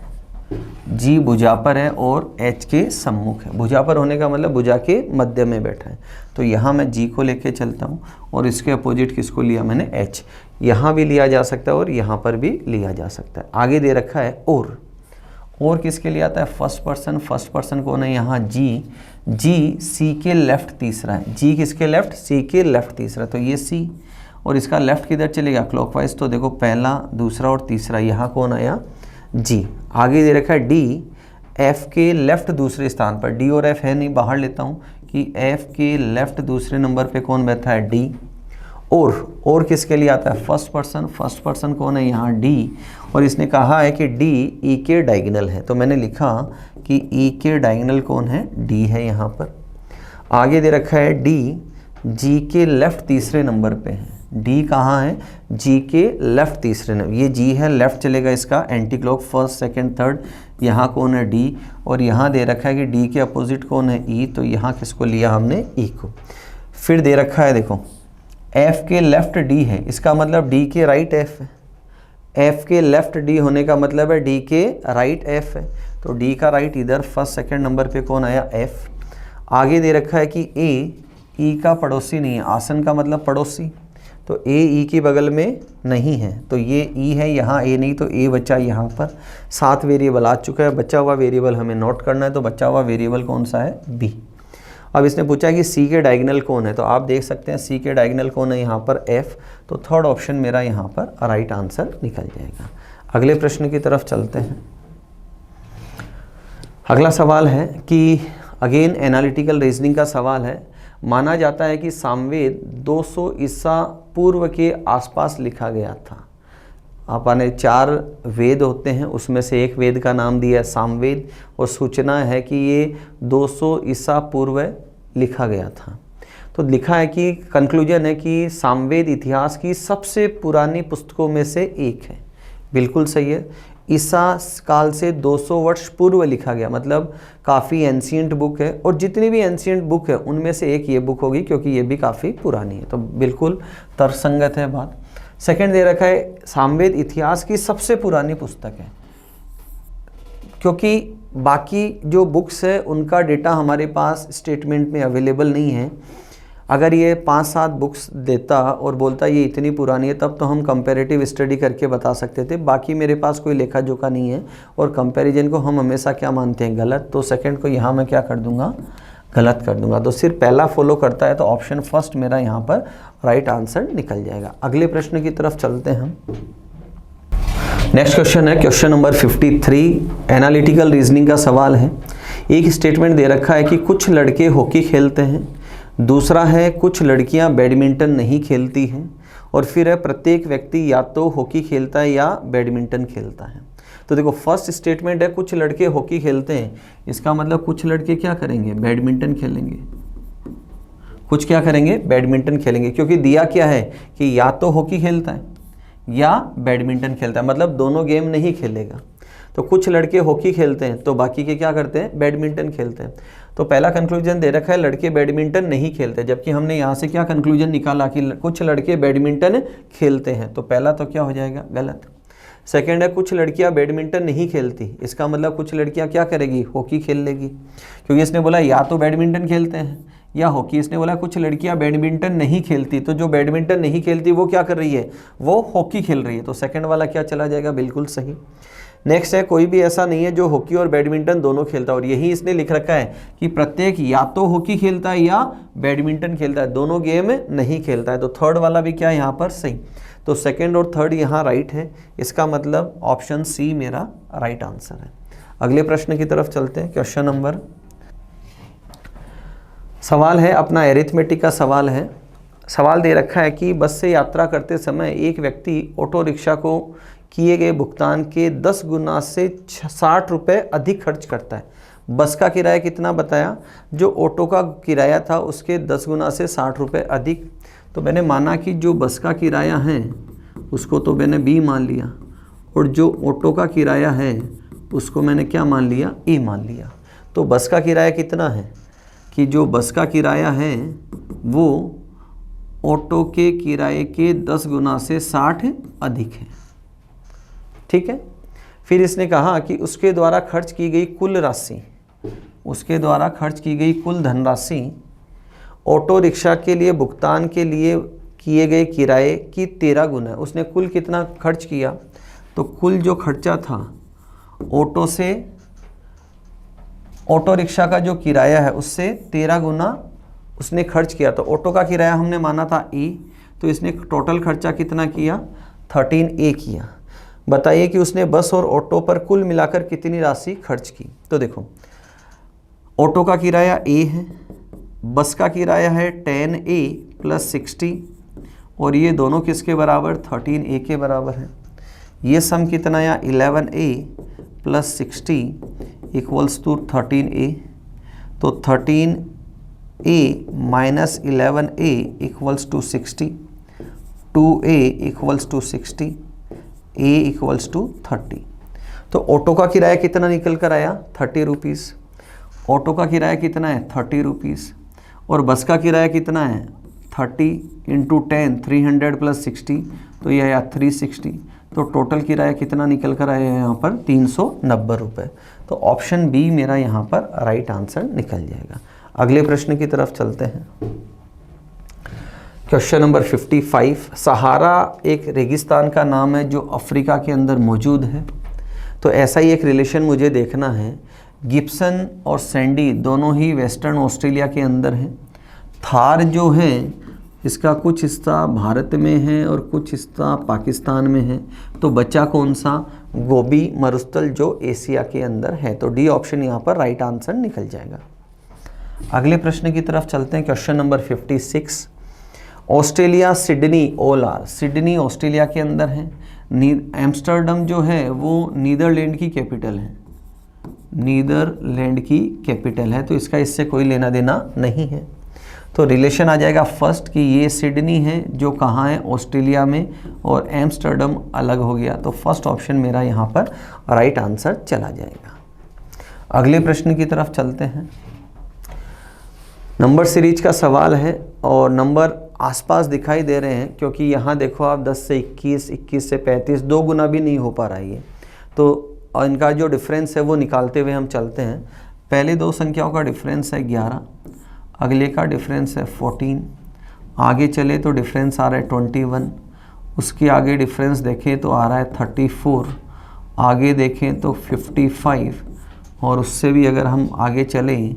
[SPEAKER 1] जी भुजा पर है और एच के सम्मुख है। भुजा पर होने का मतलब भुजा के मध्य में बैठा है, तो यहाँ मैं जी को लेके चलता हूँ, और इसके अपोजिट किसको लिया मैंने, एच। यहाँ भी लिया जा सकता है और यहाँ पर भी लिया जा सकता है। आगे दे रखा है और किसके लिए आता है, फर्स्ट पर्सन। फर्स्ट पर्सन कौन है यहाँ, जी। जी सी के लेफ्ट तीसरा है, जी किसके लेफ्ट, सी के लेफ्ट तीसरा, तो ये सी, और इसका लेफ्ट किधर चलेगा, क्लॉकवाइज। तो देखो पहला, दूसरा और तीसरा, यहाँ कौन आया, जी। आगे दे रखा है डी एफ के लेफ्ट दूसरे स्थान पर। डी और एफ है नहीं, बाहर लेता हूँ कि एफ के लेफ्ट दूसरे नंबर पे कौन बैठा है, डी। और किसके लिए आता है, फर्स्ट पर्सन। फर्स्ट पर्सन कौन है यहाँ, डी, और इसने कहा है कि डी ई के डायगोनल है, तो मैंने लिखा कि ई के डायगोनल कौन है, डी है यहाँ पर। आगे दे रखा है डी जी के लेफ्ट तीसरे नंबर पे है। डी कहाँ है, जी के लेफ्ट तीसरे नंबर, ये जी है, लेफ्ट चलेगा इसका anti clock, first second third. यहाँ कौन है, डी, और यहाँ दे रखा है कि डी के अपोजिट कौन है, ई, तो यहाँ किसको लिया हमने, ई को। फिर दे रखा है देखो एफ के लेफ्ट डी है, इसका मतलब डी के राइट एफ है। एफ के लेफ्ट डी होने का मतलब है डी के राइट एफ है, तो डी का राइट इधर फर्स्ट सेकंड नंबर पे कौन आया, एफ। आगे दे रखा है कि ए ई का पड़ोसी नहीं है, आसन का मतलब पड़ोसी, तो ए ई के बगल में नहीं है, तो ये ई है, यहाँ ए नहीं, तो ए बचा यहाँ पर। 7 वेरिएबल आ चुका है, बचा हुआ वेरिएबल हमें नोट करना है, तो बचा हुआ वेरिएबल कौन सा है, बी। अब इसने पूछा कि सी के डायगोनल कौन है, तो आप देख सकते हैं सी के डायगोनल कौन है यहाँ पर, एफ, तो थर्ड ऑप्शन मेरा यहाँ पर राइट आंसर निकल जाएगा। अगले प्रश्न की तरफ चलते हैं। अगला सवाल है कि अगेन एनालिटिकल रीजनिंग का सवाल है। माना जाता है कि सामवेद 200 ईसा पूर्व के आसपास लिखा गया था। आपने 4 वेद होते हैं, उसमें से एक वेद का नाम दिया है सामवेद, और सूचना है कि ये 200 ईसा पूर्व लिखा गया था। तो लिखा है कि कंक्लूजन है कि सामवेद इतिहास की सबसे पुरानी पुस्तकों में से एक है। बिल्कुल सही है। ईसा काल से 200 वर्ष पूर्व लिखा गया, मतलब काफ़ी एंशियंट बुक है। और जितनी भी एंशियंट बुक है उनमें से एक ये बुक होगी, क्योंकि ये भी काफ़ी पुरानी है। तो बिल्कुल तर्कसंगत है बात। सेकंड दे रखा है सामवेद इतिहास की सबसे पुरानी पुस्तक है, क्योंकि बाकी जो बुक्स है उनका डेटा हमारे पास स्टेटमेंट में अवेलेबल नहीं है। अगर ये 5-7 बुक्स देता और बोलता ये इतनी पुरानी है, तब तो हम कंपैरेटिव स्टडी करके बता सकते थे। बाकी मेरे पास कोई लेखा जोखा नहीं है, और कंपैरिजन को हम हमेशा क्या मानते हैं, गलत। तो सेकंड को यहाँ मैं क्या कर दूंगा, गलत कर दूंगा। तो सिर्फ पहला फॉलो करता है, तो ऑप्शन फर्स्ट मेरा यहाँ पर राइट आंसर निकल जाएगा। अगले प्रश्न की तरफ चलते हैं हम। नेक्स्ट क्वेश्चन है क्वेश्चन नंबर 53, एनालिटिकल रीजनिंग का सवाल है। एक स्टेटमेंट दे रखा है कि कुछ लड़के हॉकी खेलते हैं, दूसरा है कुछ लड़कियां बैडमिंटन नहीं खेलती हैं, और फिर है प्रत्येक व्यक्ति या तो हॉकी खेलता है या बैडमिंटन खेलता है। तो देखो फर्स्ट स्टेटमेंट है कुछ लड़के हॉकी खेलते हैं, इसका मतलब कुछ लड़के क्या करेंगे, बैडमिंटन खेलेंगे। कुछ क्या करेंगे, बैडमिंटन खेलेंगे, क्योंकि दिया क्या है कि या तो हॉकी खेलता है या बैडमिंटन खेलता है, मतलब दोनों गेम नहीं खेलेगा। तो कुछ लड़के हॉकी खेलते हैं, तो बाकी के क्या करते हैं, बैडमिंटन खेलते हैं। तो पहला कंक्लूजन दे रखा है लड़के बैडमिंटन नहीं खेलते, जबकि हमने यहाँ से क्या कंक्लूजन निकाला कि कुछ लड़के बैडमिंटन खेलते हैं। तो पहला तो क्या हो जाएगा, गलत। सेकंड है कुछ लड़कियाँ बैडमिंटन नहीं खेलती, इसका मतलब कुछ लड़कियाँ क्या करेगी, हॉकी खेल लेगी, क्योंकि इसने बोला या तो बैडमिंटन खेलते हैं या हॉकी। इसने बोला कुछ लड़कियां बैडमिंटन नहीं खेलती, तो जो बैडमिंटन नहीं खेलती वो क्या कर रही है, वो हॉकी खेल रही है। तो सेकंड वाला क्या चला जाएगा, बिल्कुल सही। नेक्स्ट है कोई भी ऐसा नहीं है जो हॉकी और बैडमिंटन दोनों खेलता है, और यही इसने लिख रखा है कि प्रत्येक या तो हॉकी खेलता है या बैडमिंटन खेलता है, दोनों गेम नहीं खेलता है। तो थर्ड वाला भी क्या है यहाँ पर सही। तो सेकेंड और थर्ड यहाँ राइट है, इसका मतलब ऑप्शन सी मेरा राइट आंसर है। अगले प्रश्न की तरफ चलते हैं। क्वेश्चन नंबर सवाल है अपना एरिथमेटिक का सवाल है। सवाल दे रखा है कि बस से यात्रा करते समय एक व्यक्ति ऑटो रिक्शा को किए गए भुगतान के 10 गुना से 60 रुपये अधिक खर्च करता है। बस का किराया कितना बताया, जो ऑटो का किराया था उसके 10 गुना से 60 रुपये अधिक। तो मैंने माना कि जो बस का किराया है उसको तो मैंने बी मान लिया, और जो ऑटो का किराया है उसको मैंने क्या मान लिया, ए मान लिया। तो बस का किराया कितना है कि जो बस का किराया है वो ऑटो के किराए के 10 गुना से 60 अधिक है, ठीक है। फिर इसने कहा कि उसके द्वारा खर्च की गई कुल राशि, उसके द्वारा खर्च की गई कुल धनराशि ऑटो रिक्शा के लिए भुगतान के लिए किए गए किराए की 13 गुना है। उसने कुल कितना खर्च किया, तो कुल जो खर्चा था ऑटो रिक्शा का जो किराया है उससे 13 गुना उसने खर्च किया। तो ऑटो का किराया हमने माना था ए, तो इसने टोटल खर्चा कितना किया, 13A किया। बताइए कि उसने बस और ऑटो पर कुल मिलाकर कितनी राशि खर्च की। तो देखो ऑटो का किराया ए है, बस का किराया है 10A + 60, और ये दोनों किसके बराबर, 13A के बराबर है। ये सम कितना आया, 11A + 60 = 13A। तो 13A - 11A = 60, 2A = 60, A = 30। तो ऑटो का किराया कितना निकल कर आया, 30 रुपीज़। ऑटो का किराया कितना है, 30 रुपीज़, और बस का किराया कितना है, 30 × 10, 300 + 60, तो यह आया 360। तो टोटल किराया कितना निकल कर आया यहाँ पर, 390 रुपये। तो ऑप्शन बी मेरा यहाँ पर राइट आंसर निकल जाएगा। अगले प्रश्न की तरफ चलते हैं। क्वेश्चन नंबर 55, सहारा एक रेगिस्तान का नाम है जो अफ्रीका के अंदर मौजूद है। तो ऐसा ही एक रिलेशन मुझे देखना है। गिब्सन और सैंडी दोनों ही वेस्टर्न ऑस्ट्रेलिया के अंदर हैं। थार जो है इसका कुछ हिस्सा भारत में है और कुछ हिस्सा पाकिस्तान में है। तो बचा कौन सा, गोबी मरुस्थल जो एशिया के अंदर है। तो डी ऑप्शन यहाँ पर राइट आंसर निकल जाएगा। अगले प्रश्न की तरफ चलते हैं। Question number 56, Australia Sydney OR, Sydney Australia के अंदर है। एम्स्टर्डम जो है वो नीदरलैंड की कैपिटल है, नीदरलैंड की कैपिटल है, तो इसका इससे कोई लेना देना नहीं है। तो रिलेशन आ जाएगा फर्स्ट कि ये सिडनी है जो कहाँ है, ऑस्ट्रेलिया में, और एम्स्टर्डम अलग हो गया। तो फर्स्ट ऑप्शन मेरा यहाँ पर राइट आंसर चला जाएगा। अगले प्रश्न की तरफ चलते हैं। नंबर सीरीज का सवाल है और नंबर आसपास दिखाई दे रहे हैं, क्योंकि यहाँ देखो आप 10 से 21, 21 से 35, 2 गुना भी नहीं हो पा रहा है ये। तो इनका जो डिफरेंस है वो निकालते हुए हम चलते हैं। पहले दो संख्याओं का डिफरेंस है 11, अगले का डिफरेंस है 14, आगे चले तो डिफरेंस आ रहा है 21, उसके आगे डिफरेंस देखें तो आ रहा है 34, आगे देखें तो 55, और उससे भी अगर हम आगे चलें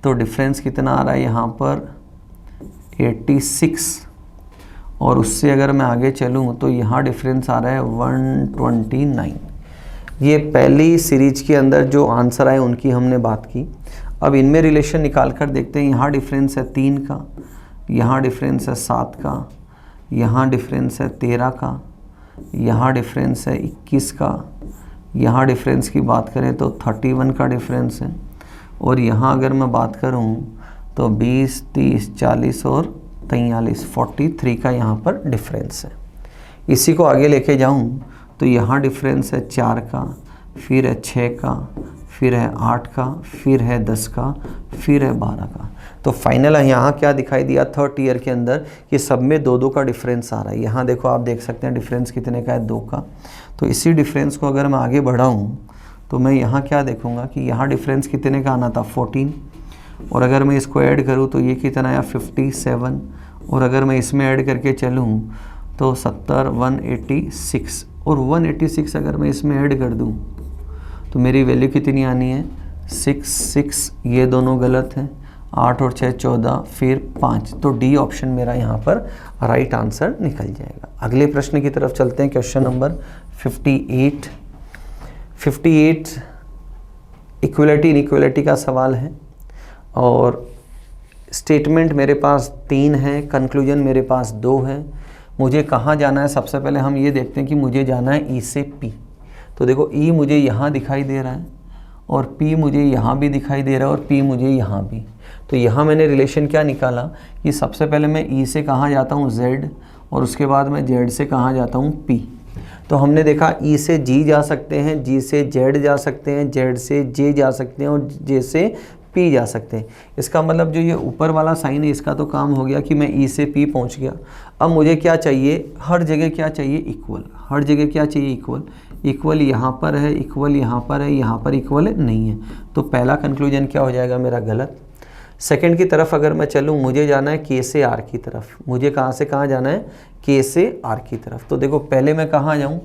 [SPEAKER 1] तो डिफरेंस कितना आ रहा है यहाँ पर 86, और उससे अगर मैं आगे चलूँ तो यहाँ डिफरेंस आ रहा है 129। ये पहली सीरीज के अंदर जो आंसर आए उनकी हमने बात की। अब इनमें रिलेशन निकाल कर देखते हैं। यहाँ डिफरेंस है 3 का, यहाँ डिफरेंस है 7 का, यहाँ डिफरेंस है 13 का, यहाँ डिफरेंस है 21 का, यहाँ डिफरेंस की बात करें तो 31 का डिफरेंस है, और यहाँ अगर मैं बात करूँ तो 20, 30, 40 और 43, 43 का यहाँ पर डिफरेंस है। इसी को आगे लेके जाऊँ तो यहाँ डिफरेंस है 4 का, फिर है 6 का, फिर है 8 का, फिर है 10 का, फिर है 12 का। तो फाइनल यहाँ क्या दिखाई दिया थर्ड ईयर के अंदर कि सब में 2-2 का डिफरेंस आ रहा है। यहाँ देखो आप देख सकते हैं डिफरेंस कितने का है, 2 का। तो इसी डिफरेंस को अगर मैं आगे बढ़ाऊँ तो मैं यहाँ क्या देखूँगा कि यहाँ डिफरेंस कितने का आना था 14, और अगर मैं इसको ऐड करूँ तो ये कितना आया 57, और अगर मैं इसमें ऐड करके चलूँ तो 70, 186, और 186 अगर मैं इसमें ऐड कर दूँ तो मेरी वैल्यू कितनी आनी है 6, ये दोनों गलत हैं, 8 और 6 14, फिर 5। तो डी ऑप्शन मेरा यहाँ पर राइट आंसर निकल जाएगा। अगले प्रश्न की तरफ चलते हैं। क्वेश्चन नंबर 58 इक्वलिटी इनइक्वलिटी का सवाल है, और स्टेटमेंट मेरे पास 3 है, कंक्लूजन मेरे पास 2 है। मुझे कहाँ जाना है, सबसे पहले हम ये देखते हैं कि मुझे जाना है ई से पी। तो देखो ई मुझे यहाँ दिखाई दे रहा है, और पी मुझे यहाँ भी दिखाई दे रहा है, और पी मुझे यहाँ भी। तो यहाँ मैंने रिलेशन क्या निकाला कि सबसे पहले मैं ई से कहाँ जाता हूँ Z, और उसके बाद मैं Z से कहाँ जाता हूँ P। तो हमने देखा ई से G जा सकते हैं, G से Z जा सकते हैं, Z से J जा सकते हैं, और J से P जा सकते हैं। इसका मतलब जो ये ऊपर वाला साइन है इसका तो काम हो गया कि मैं ई से P पहुंच गया। अब मुझे क्या चाहिए, हर जगह क्या चाहिए, इक्वल। हर जगह क्या चाहिए, इक्वल। इक्वल यहाँ पर है, इक्वल यहाँ पर है, यहाँ पर इक्वल नहीं है। तो पहला कंक्लूजन क्या हो जाएगा मेरा, गलत। सेकंड की तरफ अगर मैं चलूँ, मुझे जाना है के से आर की तरफ। मुझे कहाँ से कहाँ जाना है, के से आर की तरफ। तो देखो पहले मैं कहाँ जाऊँ,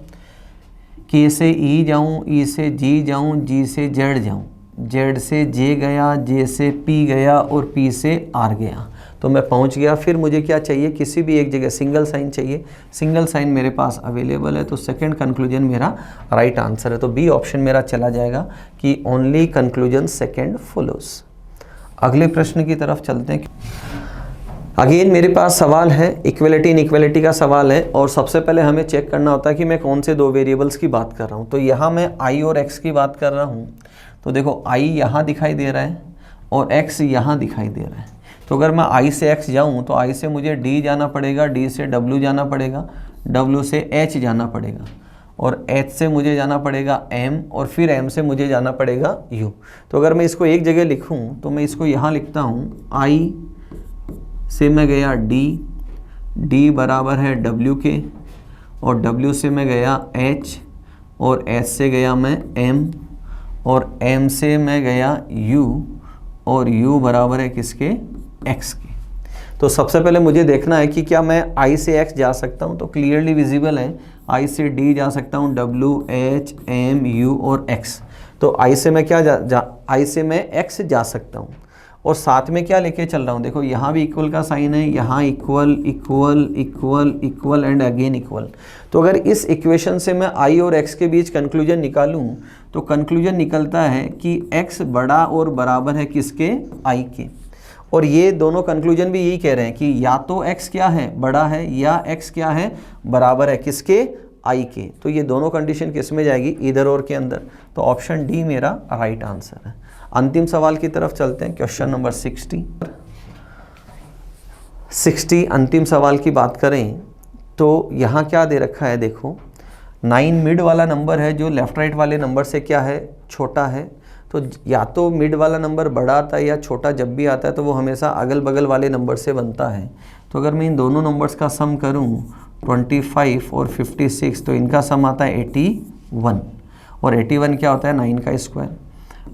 [SPEAKER 1] के से ई जाऊँ, ई से जी जाऊँ, जी से जेड जाऊँ, जेड से जे गया, जे से पी गया, और पी से आर गया। तो मैं पहुंच गया। फिर मुझे क्या चाहिए, किसी भी एक जगह सिंगल साइन चाहिए। सिंगल साइन मेरे पास अवेलेबल है, तो सेकंड कंक्लूजन मेरा राइट आंसर है। तो बी ऑप्शन मेरा चला जाएगा कि ओनली कंक्लूजन सेकंड फॉलोज। अगले प्रश्न की तरफ चलते हैं। अगेन मेरे पास सवाल है, इक्वलिटी इनइक्वलिटी का सवाल है, और सबसे पहले हमें चेक करना होता है कि मैं कौन से 2 वेरिएबल्स की बात कर रहा हूँ। तो यहाँ मैं आई और एक्स की बात कर रहा हूँ। तो देखो आई यहाँ दिखाई दे रहा है और एक्स यहाँ दिखाई दे रहा है। तो अगर मैं आई से एक्स जाऊँ तो आई से मुझे डी जाना पड़ेगा, डी से डब्ल्यू जाना पड़ेगा, डब्ल्यू से एच जाना पड़ेगा, और एच से मुझे जाना पड़ेगा एम, और फिर एम से मुझे जाना पड़ेगा यू। तो अगर मैं इसको एक जगह लिखूँ तो मैं इसको यहाँ लिखता हूँ, आई से मैं गया डी, डी बराबर है डब्ल्यू के, और डब्ल्यू से मैं गया एच, और एच से गया मैं एम, और एम से मैं गया यू, और यू बराबर है किसके, एक्स के। तो सबसे पहले मुझे देखना है कि क्या मैं आई से एक्स जा सकता हूँ। तो क्लियरली विजिबल है, आई से डी जा सकता हूँ, डब्ल्यू एच एम यू और एक्स। तो आई से मैं क्या आई से मैं एक्स जा सकता हूँ, और साथ में क्या लेके चल रहा हूँ, देखो यहाँ भी इक्वल का साइन है, यहाँ equal equal equal equal and again equal. तो अगर इस इक्वेशन से मैं आई और एक्स के बीच कंक्लूजन निकालूँ तो कंक्लूजन निकलता है कि एक्स बड़ा और बराबर है किसके, आई के। और ये दोनों कंक्लूजन भी यही कह रहे हैं कि या तो एक्स क्या है, बड़ा है, या एक्स क्या है, बराबर है किसके, आई के। तो ये दोनों कंडीशन किस में जाएगी, इधर और के अंदर। तो ऑप्शन डी मेरा राइट आंसर है। अंतिम सवाल की तरफ चलते हैं, क्वेश्चन नंबर 60। 60 अंतिम सवाल की बात करें तो यहाँ क्या दे रखा है, देखो 9 मिड वाला नंबर है जो लेफ़्ट राइट वाले नंबर से क्या है, छोटा है। तो या तो मिड वाला नंबर बड़ा आता है या छोटा जब भी आता है तो वो हमेशा अगल बगल वाले नंबर से बनता है। तो अगर मैं इन दोनों नंबर्स का सम करूं 25 और 56 तो इनका सम आता है 81 और 81 क्या होता है 9 का स्क्वायर।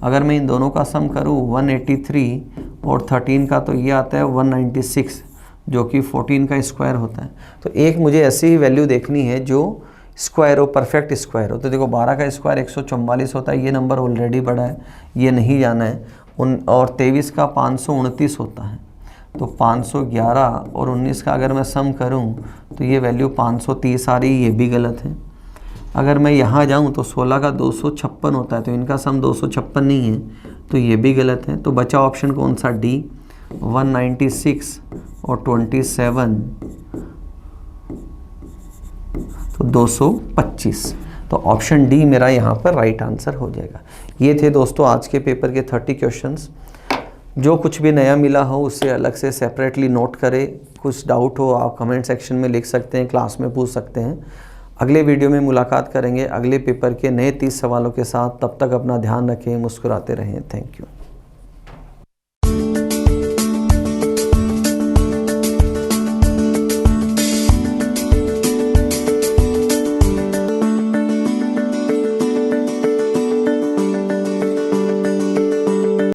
[SPEAKER 1] अगर मैं इन दोनों का सम करूं 183 और 13 का तो ये आता है 196 जो कि 14 का स्क्वायर होता है। तो एक मुझे ऐसी ही वैल्यू देखनी है जो स्क्वायर हो, परफेक्ट स्क्वायर हो। तो देखो 12 का स्क्वायर 144 होता है, ये नंबर ऑलरेडी बड़ा है, ये नहीं जाना है। और 23 का 529 होता है, तो 511 और 19 का अगर मैं सम करूं तो ये वैल्यू 530 आ रही है, ये भी गलत है। अगर मैं यहाँ जाऊं तो 16 का 256 होता है, तो इनका सम 256 नहीं है, तो ये भी गलत है। तो बचा ऑप्शन कौन सा, डी 196 और 27 तो 225। तो ऑप्शन डी मेरा यहाँ पर राइट आंसर हो जाएगा। ये थे दोस्तों आज के पेपर के 30 क्वेश्चंस। जो कुछ भी नया मिला हो उससे अलग से सेपरेटली नोट करें। कुछ डाउट हो आप कमेंट सेक्शन में लिख सकते हैं, क्लास में पूछ सकते हैं। अगले वीडियो में मुलाकात करेंगे अगले पेपर के नए 30 सवालों के साथ। तब तक अपना ध्यान रखें, मुस्कुराते रहें। Thank you.